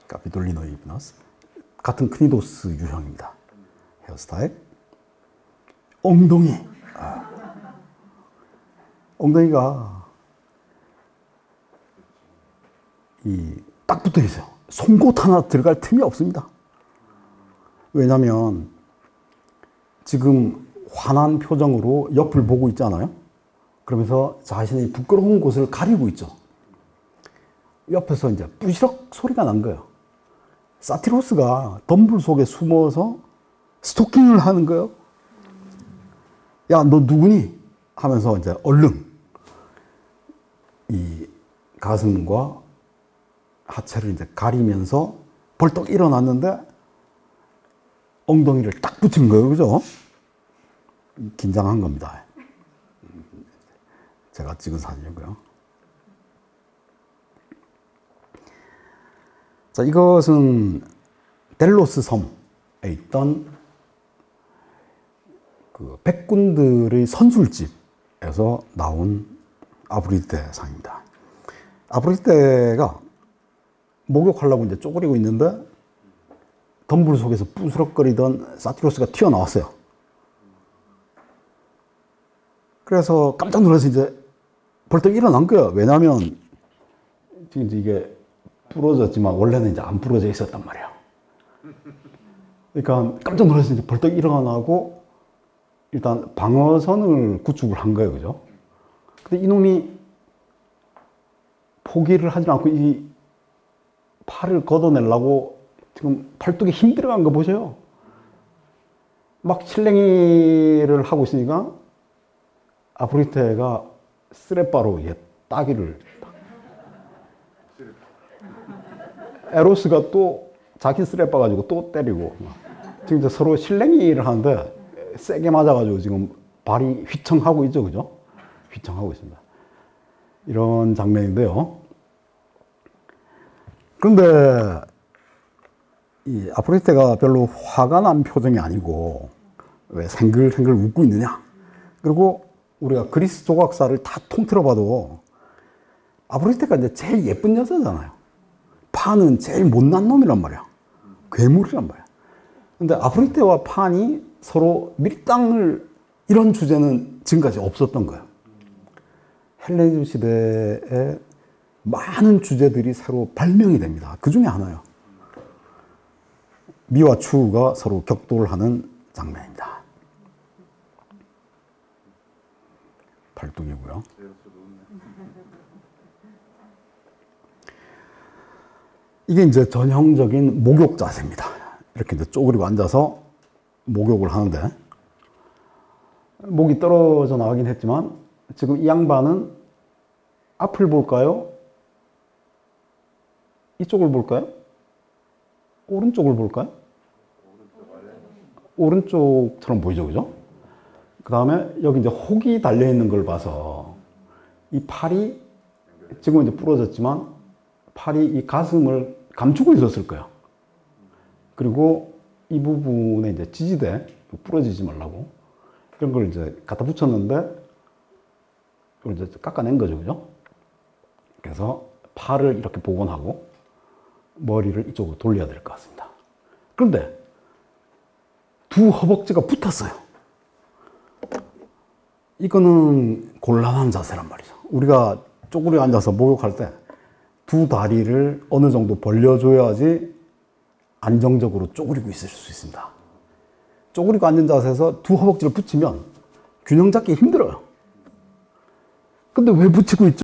카피톨리노의 비너스, 같은 크니도스 유형입니다. 헤어스타일, 엉덩이. 엉덩이가 딱 붙어 있어요. 송곳 하나 들어갈 틈이 없습니다. 왜냐하면 지금 환한 표정으로 옆을 보고 있잖아요. 그러면서 자신의 부끄러운 곳을 가리고 있죠. 옆에서 이제 뿌시럭 소리가 난 거예요. 사티로스가 덤불 속에 숨어서 스토킹을 하는 거예요. 야, 너 누구니? 하면서 이제 얼른 이 가슴과 하체를 이제 가리면서 벌떡 일어났는데 엉덩이를 딱 붙인 거예요. 그죠? 긴장한 겁니다. 제가 찍은 사진이고요. 자, 이것은 델로스 섬에 있던 그 백군들의 선술집에서 나온 아브리테 상입니다. 아브리테가 목욕하려고 이제 쪼그리고 있는데 덤불 속에서 부스럭거리던 사티로스가 튀어나왔어요. 그래서 깜짝 놀라서 이제 벌떡 일어난 거예요. 왜냐하면 지금 이게 부러졌지만 원래는 이제 안 부러져 있었단 말이에요. 그러니까 깜짝 놀라서 이제 벌떡 일어나고 일단 방어선을 구축을 한 거예요. 그죠? 근데 이놈이 포기를 하지 않고 이 팔을 걷어내려고 지금 팔뚝에 힘 들어간 거 보세요. 막 실랭이를 하고 있으니까 아브리테가 스레바로 따기를, 에로스가 또 자기 스레바 가지고 또 때리고, 지금 이제 서로 실랭이를 하는데 세게 맞아가지고 지금 발이 휘청하고 있죠. 그죠? 휘청하고 있습니다. 이런 장면인데요. 그런데 이 아프로디테가 별로 화가 난 표정이 아니고 왜 생글생글 웃고 있느냐. 그리고 우리가 그리스 조각사를 다 통틀어 봐도 아프로디테가 이제 제일 예쁜 여자잖아요. 판은 제일 못난 놈이란 말이야. 괴물이란 말이야. 근데 아프로디테와 판이 서로 밀당을, 이런 주제는 지금까지 없었던 거예요. 헬레니즘 시대에 많은 주제들이 새로 발명이 됩니다. 그 중에 하나요. 미와 추가 서로 격돌을 하는 장면입니다. 팔뚝이고요. 이게 이제 전형적인 목욕 자세입니다. 이렇게 이제 쪼그리고 앉아서 목욕을 하는데, 목이 떨어져 나가긴 했지만 지금 이 양반은 앞을 볼까요? 이쪽을 볼까요? 오른쪽을 볼까요? 오른쪽처럼 보이죠, 그죠? 그 다음에 여기 이제 혹이 달려 있는 걸 봐서 이 팔이 지금 이제 부러졌지만 팔이 이 가슴을 감추고 있었을 거예요. 그리고 이 부분에 이제 지지대, 부러지지 말라고 이런 걸 이제 갖다 붙였는데 이걸 이제 깎아낸 거죠, 그죠? 그래서 팔을 이렇게 복원하고 머리를 이쪽으로 돌려야 될 것 같습니다. 그런데 두 허벅지가 붙었어요. 이거는 곤란한 자세란 말이죠. 우리가 쪼그려 앉아서 목욕할 때 두 다리를 어느 정도 벌려줘야지 안정적으로 쪼그리고 있을 수 있습니다. 쪼그리고 앉은 자세에서 두 허벅지를 붙이면 균형 잡기 힘들어요. 근데 왜 붙이고 있죠?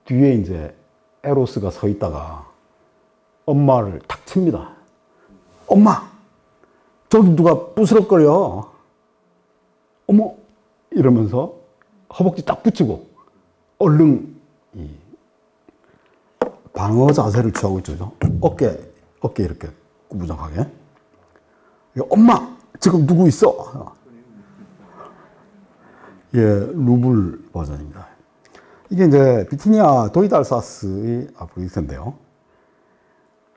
뒤에 이제 에로스가 서 있다가 엄마를 탁 칩니다. 엄마! 저기 누가 부스럭거려. 어머! 이러면서 허벅지 딱 붙이고 얼른 이 방어 자세를 취하고 있죠. 어깨 이렇게 구부정하게. 엄마! 지금 누구 있어? 예, 루블 버전입니다. 이게 이제 비티니아 도이달사스의 아프리디스인데요.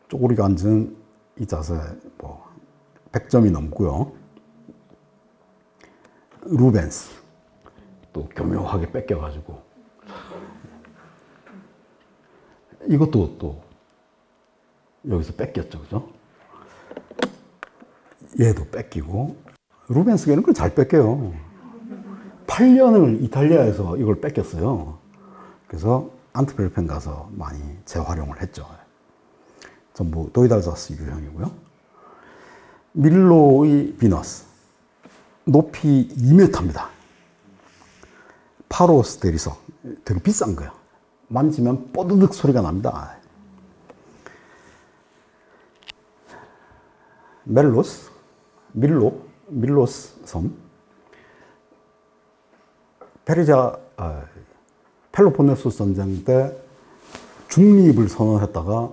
쪼그리고 앉은 이 자세 뭐 100점이 넘고요. 루벤스 또 교묘하게 뺏겨가지고 이것도 또 여기서 뺏겼죠, 그죠? 얘도 뺏기고 루벤스가 이런 걸 잘 뺏겨요. 8년을 이탈리아에서 이걸 뺏겼어요. 그래서 안트베르펜 가서 많이 재활용을 했죠. 전부 도이달사스 유형이고요. 밀로의 비너스 높이 2m입니다. 파로스 대리석 되게 비싼 거예요. 만지면 뽀드득 소리가 납니다. 밀로스 섬 펠로폰네소스 전쟁 때 중립을 선언했다가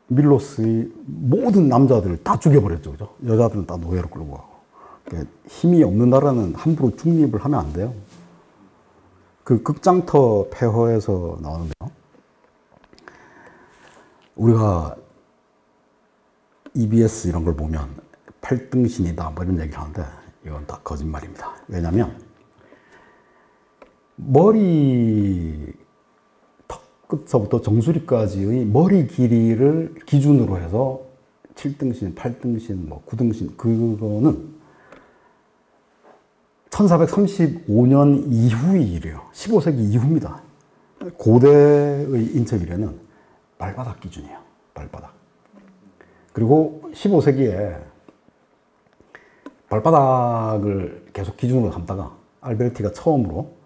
밀로스의 모든 남자들을 다 죽여버렸죠. 그죠? 여자들은 다 노예로 끌고 가고. 그러니까 힘이 없는 나라는 함부로 중립을 하면 안 돼요. 그 극장터 폐허에서 나오는데요. 우리가 EBS 이런 걸 보면 8등신이다 뭐 이런 얘기를 하는데 이건 다 거짓말입니다. 왜냐면 머리 턱끝서부터 정수리까지의 머리 길이를 기준으로 해서 7등신, 8등신, 뭐 9등신 그거는 1435년 이후의 일이에요. 15세기 이후입니다. 고대의 인체 비례는 발바닥 기준이에요. 발바닥. 그리고 15세기에 발바닥을 계속 기준으로 삼다가 알베르티가 처음으로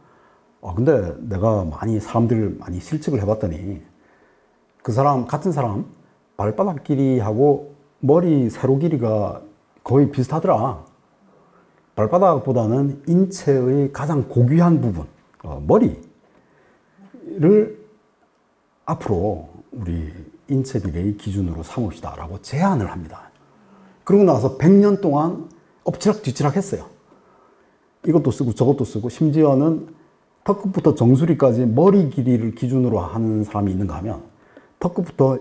근데 내가 사람들을 많이 실측을 해봤더니 같은 사람 발바닥 길이하고 머리 세로 길이가 거의 비슷하더라. 발바닥보다는 인체의 가장 고귀한 부분, 머리를 앞으로 우리 인체 비례의 기준으로 삼읍시다 라고 제안을 합니다. 그러고 나서 100년 동안 엎치락뒤치락 했어요. 이것도 쓰고 저것도 쓰고 심지어는 턱끝부터 정수리까지 머리 길이를 기준으로 하는 사람이 있는가 하면 턱끝부터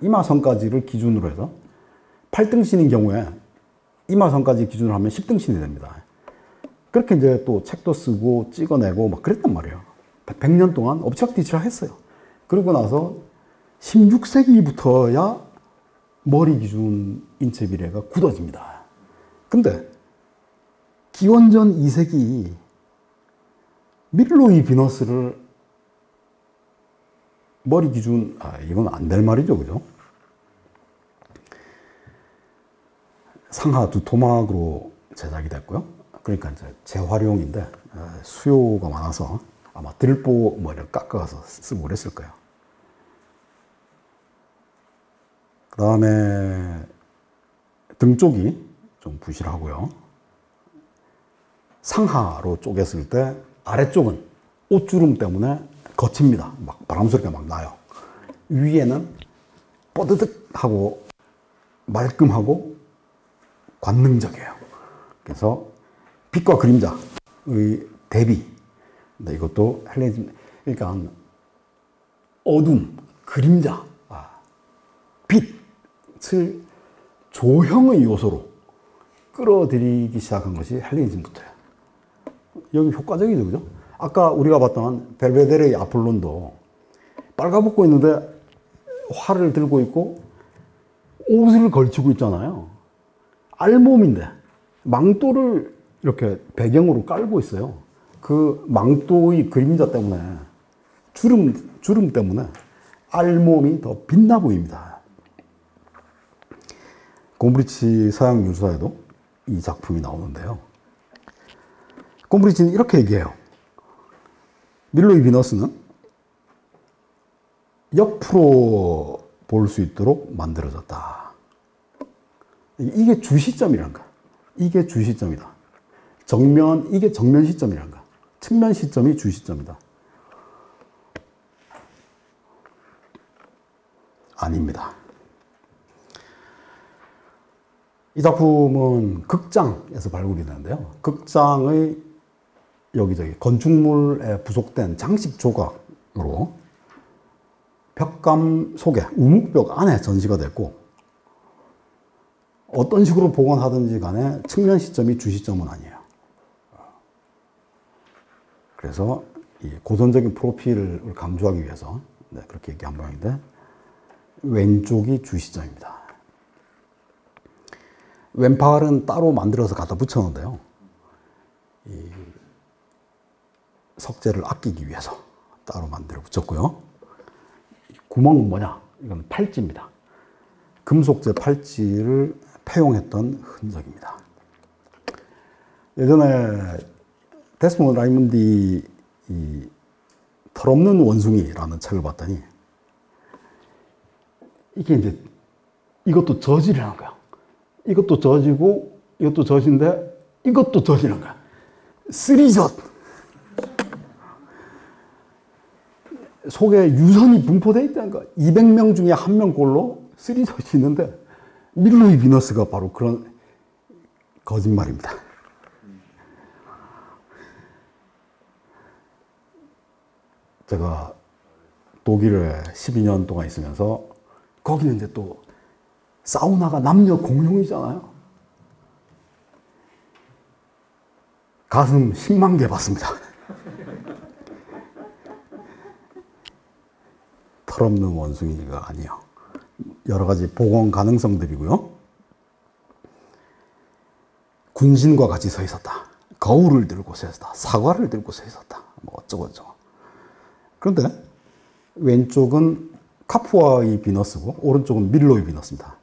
이마선까지를 기준으로 해서 8등신인 경우에 이마선까지 기준으로 하면 10등신이 됩니다. 그렇게 이제 또 책도 쓰고 찍어내고 막 그랬단 말이에요. 100년 동안 엎치락뒤치락 했어요. 그러고 나서 16세기부터야 머리 기준 인체 비례가 굳어집니다. 근데 기원전 2세기 밀로의 비너스를 머리 기준, 이건 안 될 말이죠, 그죠? 상하 두 토막으로 제작이 됐고요. 그러니까 이제 재활용인데 수요가 많아서 아마 들보 머리를 깎아서 쓰고 그랬을 거예요. 그 다음에 등 쪽이 좀 부실하고요. 상하로 쪼갰을 때 아래쪽은 옷주름 때문에 거칩니다. 막 바람 소리가 막 나요. 위에는 뽀드득하고 말끔하고 관능적이에요. 그래서 빛과 그림자의 대비. 근데 이것도 헬레니즘, 그러니까 어둠, 그림자, 빛을 조형의 요소로 끌어들이기 시작한 것이 헬레니즘부터예요. 여기 효과적이죠, 그죠? 아까 우리가 봤던 벨베데레의 아폴론도 빨가벗고 있는데 활을 들고 있고 옷을 걸치고 있잖아요. 알몸인데 망토를 이렇게 배경으로 깔고 있어요. 그 망토의 그림자 때문에 주름 때문에 알몸이 더 빛나 보입니다. 곰브리치 서양 유사에도 이 작품이 나오는데요. 곰브리치는 이렇게 얘기해요. 밀로의 비너스는 옆으로 볼 수 있도록 만들어졌다. 이게 주시점이란 거야. 이게 주시점이다. 이게 정면 시점이란 거야. 측면 시점이 주시점이다. 아닙니다. 이 작품은 극장에서 발굴이 되는데요. 극장의 여기저기 건축물에 부속된 장식 조각으로 벽감 속에 우묵벽 안에 전시가 됐고, 어떤 식으로 복원하든지 간에 측면 시점이 주시점은 아니에요. 그래서 이 고전적인 프로필을 강조하기 위해서 그렇게 얘기한 모양인데, 왼쪽이 주시점입니다. 왼팔은 따로 만들어서 갖다 붙였는데요. 이 석재를 아끼기 위해서 따로 만들어 붙였고요. 구멍은 뭐냐? 이건 팔찌입니다. 금속재 팔찌를 폐용했던 흔적입니다. 예전에 데스몬드 라이먼디 이 털없는 원숭이라는 책을 봤더니 이게 이제 이것도 저질이라는 거야. 이것도 저지고 이것도 저진데 이것도 저지라는 거야. 쓰리젖. 속에 유선이 분포되어 있다는 거야. 200명 중에 1명 꼴로 쓰리젖이 있는데 밀로의 비너스가 바로 그런 거짓말입니다. 제가 독일에 12년 동안 있으면서 거기는 이제 또 사우나가 남녀 공용이잖아요. 가슴 10만 개 봤습니다. 털없는 원숭이가 아니요. 여러 가지 복원 가능성들이고요. 군신과 같이 서 있었다. 거울을 들고 서 있었다. 사과를 들고 서 있었다. 뭐 어쩌고저쩌고. 그런데 왼쪽은 카푸아의 비너스고 오른쪽은 밀로의 비너스입니다.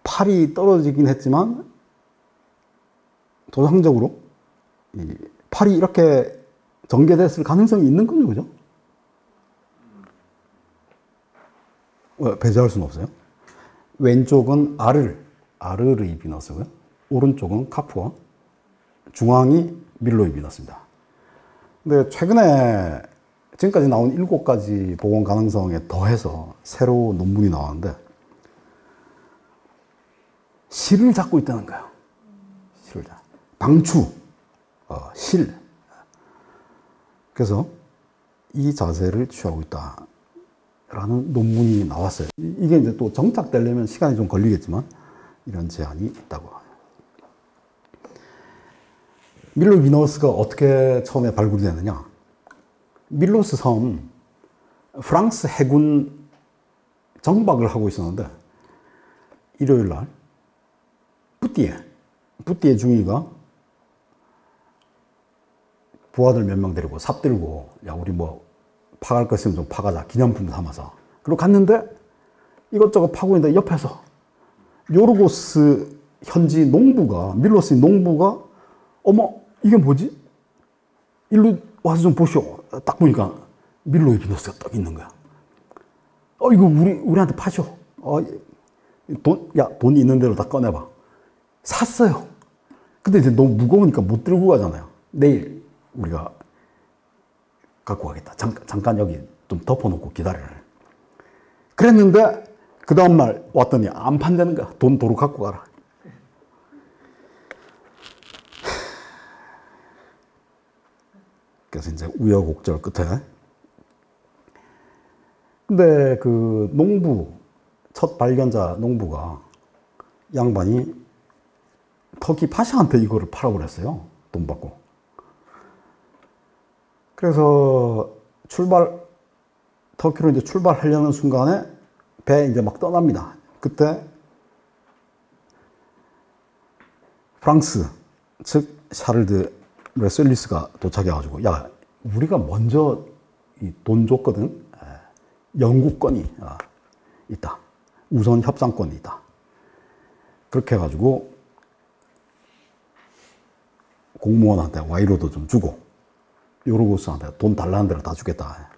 팔이 떨어지긴 했지만 도상적으로 이 팔이 이렇게 전개됐을 가능성이 있는 거죠, 그죠? 배제할 수는 없어요. 왼쪽은 아르의 비너스고요. 오른쪽은 카푸아, 중앙이 밀로의 비너스입니다. 근데 최근에 지금까지 나온 7가지 복원 가능성에 더해서 새로 논문이 나왔는데 실을 잡고 있다는 거예요. 실을 잡고. 방추, 실. 그래서 이 자세를 취하고 있다라는 논문이 나왔어요. 이게 이제 또 정착되려면 시간이 좀 걸리겠지만 이런 제한이 있다고. 밀로 비너스가 어떻게 처음에 발굴이 되느냐? 밀로스 섬, 프랑스 해군 정박을 하고 있었는데 일요일 날 뿌띠에 중위가 부하들 몇 명 데리고 삽 들고 야 우리 뭐 파갈 거 있으면 좀 파가자 기념품 삼아서 그리고 갔는데 이것저것 파고 있는데 옆에서 요르고스 현지 농부가 밀로스 농부가 어머 이게 뭐지? 일로 와서 좀 보시오. 딱 보니까 밀로의 비너스가 딱 있는 거야. 이거 우리한테 파쇼. 돈 있는 대로 다 꺼내봐. 샀어요. 근데 이제 너무 무거우니까 못 들고 가잖아요. 내일 우리가 갖고 가겠다. 잠깐 여기 좀 덮어놓고 기다려라. 그랬는데 그 다음날 왔더니 안 판다는 거야. 돈 도로 갖고 가라. 그래서 이제 우여곡절 끝에 근데 그 농부 첫 발견자 농부가 양반이 터키 파샤한테 이거를 팔아버렸어요. 돈 받고. 그래서 터키로 이제 출발하려는 순간에 배 이제 막 떠납니다. 그때 프랑스, 즉 샤를 레셀리스가 도착해가지고, 야, 우리가 먼저 돈 줬거든. 영국권이 있다. 우선 협상권이 있다. 그렇게 해가지고 공무원한테 와이로도 좀 주고 요르고스한테 돈 달라는 대로 다 주겠다.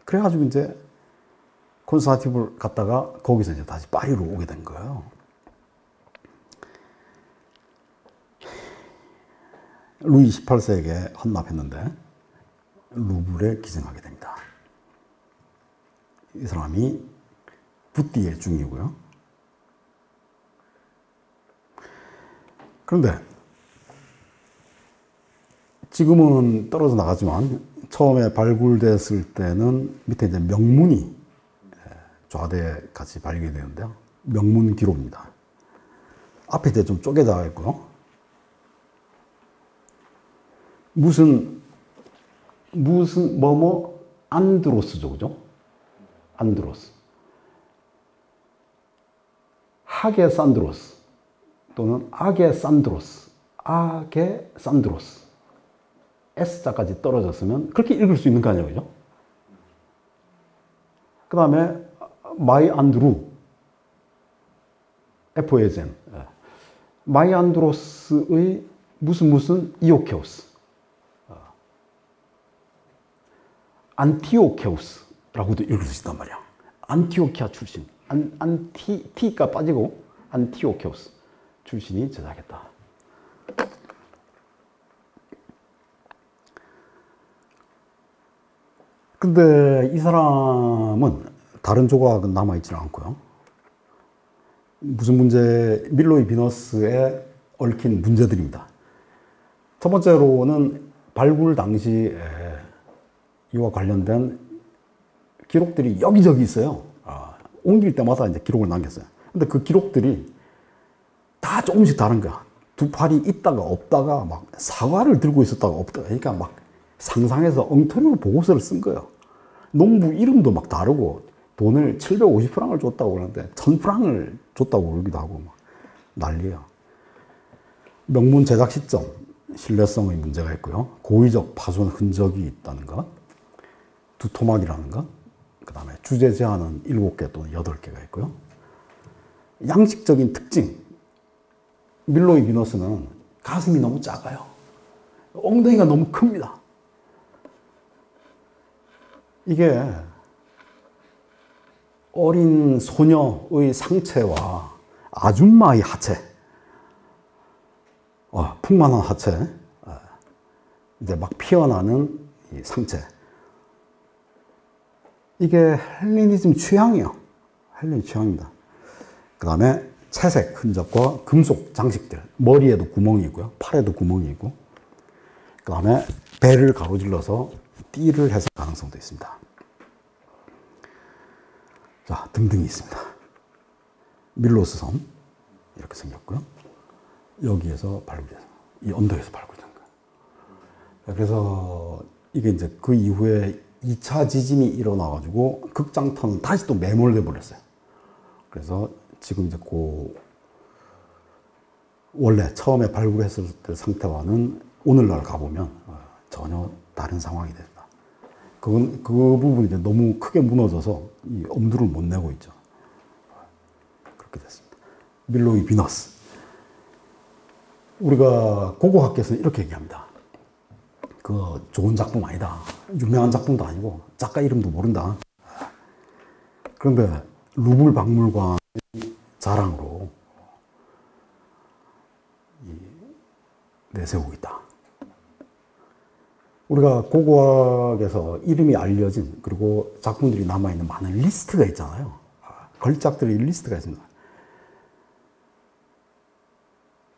그래가지고 이제 콘스탄티노플 갔다가 거기서 이제 다시 파리로 오게 된 거예요. 루이 18세에게 헌납했는데 루브르에 기생하게 됩니다. 이 사람이 부띠의 중이고요. 그런데 지금은 떨어져 나가지만 처음에 발굴됐을 때는 밑에 이제 명문이 좌대에 같이 발견되는데요. 명문 기록입니다. 앞에 이제 좀 쪼개져 있고요. 무슨 안드로스죠, 그죠? 안드로스. 하게산드로스 또는 아게산드로스, 아게산드로스. S자까지 떨어졌으면 그렇게 읽을 수 있는 거 아니에요, 그죠? 그 다음에 마이 안드루, 에포에젠. 마이 안드로스의 무슨 이오케우스. 안티오케우스라고도 읽을 수 있단 말이야. 안티오키아 출신. T가 빠지고 안티오케우스 출신이 제작했다. 근데 이 사람은 다른 조각은 남아있지는 않고요. 무슨 문제, 밀로의 비너스에 얽힌 문제들입니다. 첫 번째로는 발굴 당시에 이와 관련된 기록들이 여기저기 있어요. 옮길 때마다 이제 기록을 남겼어요. 근데 그 기록들이 다 조금씩 다른 거야. 두 팔이 있다가 없다가 막 사과를 들고 있었다가 없다가, 그러니까 막 상상해서 엉터리로 보고서를 쓴 거예요. 농부 이름도 막 다르고 돈을 750프랑을 줬다고 그러는데 1000프랑을 줬다고 그러기도 하고 막 난리예요. 명문 제작 시점, 신뢰성의 문제가 있고요. 고의적 파손 흔적이 있다는 것, 두토막이라는 것, 그 다음에 주제 제한은 7개 또는 8개가 있고요. 양식적인 특징, 밀로의 비너스는 가슴이 너무 작아요. 엉덩이가 너무 큽니다. 이게 어린 소녀의 상체와 아줌마의 하체, 풍만한 하체, 이제 막 피어나는 이 상체. 이게 헬레니즘 취향이에요. 헬레니즘 취향입니다. 그 다음에 채색 흔적과 금속 장식들, 머리에도 구멍이 있고요. 팔에도 구멍이 있고, 그 다음에 배를 가로질러서 띠를 했을 가능성도 있습니다. 자, 등등이 있습니다. 밀로스 섬 이렇게 생겼고요. 여기에서 발굴돼서 이 언덕에서 발굴된 거예요. 그래서 이게 이제 그 이후에 2차 지진이 일어나가지고 극장터는 다시 또 매몰돼 버렸어요. 그래서 지금 이제 원래 처음에 발굴했을 때 상태와는 오늘날 가보면 전혀 다른 상황이 됩니다. 그 부분이 이제 너무 크게 무너져서 이 엄두를 못 내고 있죠. 그렇게 됐습니다. 밀로의 비너스. 우리가 고고학계에서는 이렇게 얘기합니다. 그 좋은 작품 아니다. 유명한 작품도 아니고 작가 이름도 모른다. 그런데 루브르 박물관의 자랑으로 내세우고 있다. 우리가 고고학에서 이름이 알려진 그리고 작품들이 남아있는 많은 리스트가 있잖아요. 걸작들의 리스트가 있습니다.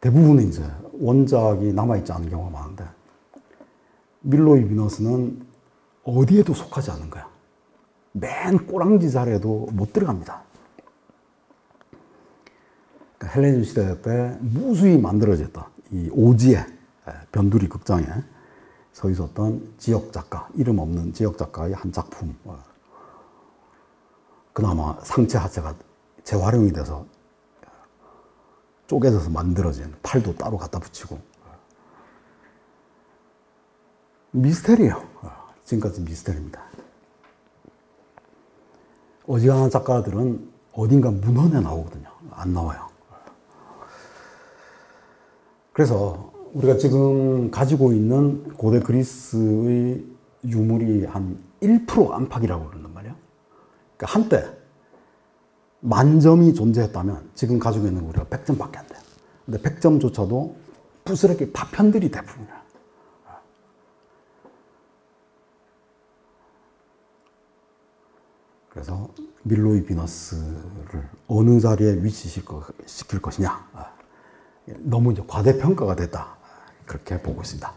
대부분은 이제 원작이 남아있지 않은 경우가 많은데 밀로의 비너스는 어디에도 속하지 않는 거야. 맨 꼬랑지 자리에도 못 들어갑니다. 그러니까 헬레니즘 시대 때 무수히 만들어졌던 이 오지에 변두리 극장에 서 있었던 지역 작가, 이름 없는 지역 작가의 한 작품. 그나마 상체 하체가 재활용이 돼서 쪼개져서 만들어진, 팔도 따로 갖다 붙이고. 미스테리예요. 지금까지 미스테리입니다. 어지간한 작가들은 어딘가 문헌에 나오거든요. 안 나와요. 그래서 우리가 지금 가지고 있는 고대 그리스의 유물이 한 1% 안팎이라고 그런단 말이에요. 그러니까 한때 만점이 존재했다면 지금 가지고 있는 우리가 100점밖에 안 돼요. 근데 100점조차도 부스러기 파편들이 대부분이에요. 그래서 밀로의 비너스를 어느 자리에 위치시킬 것이냐. 너무 이제 과대평가가 됐다. 그렇게 보고 있습니다.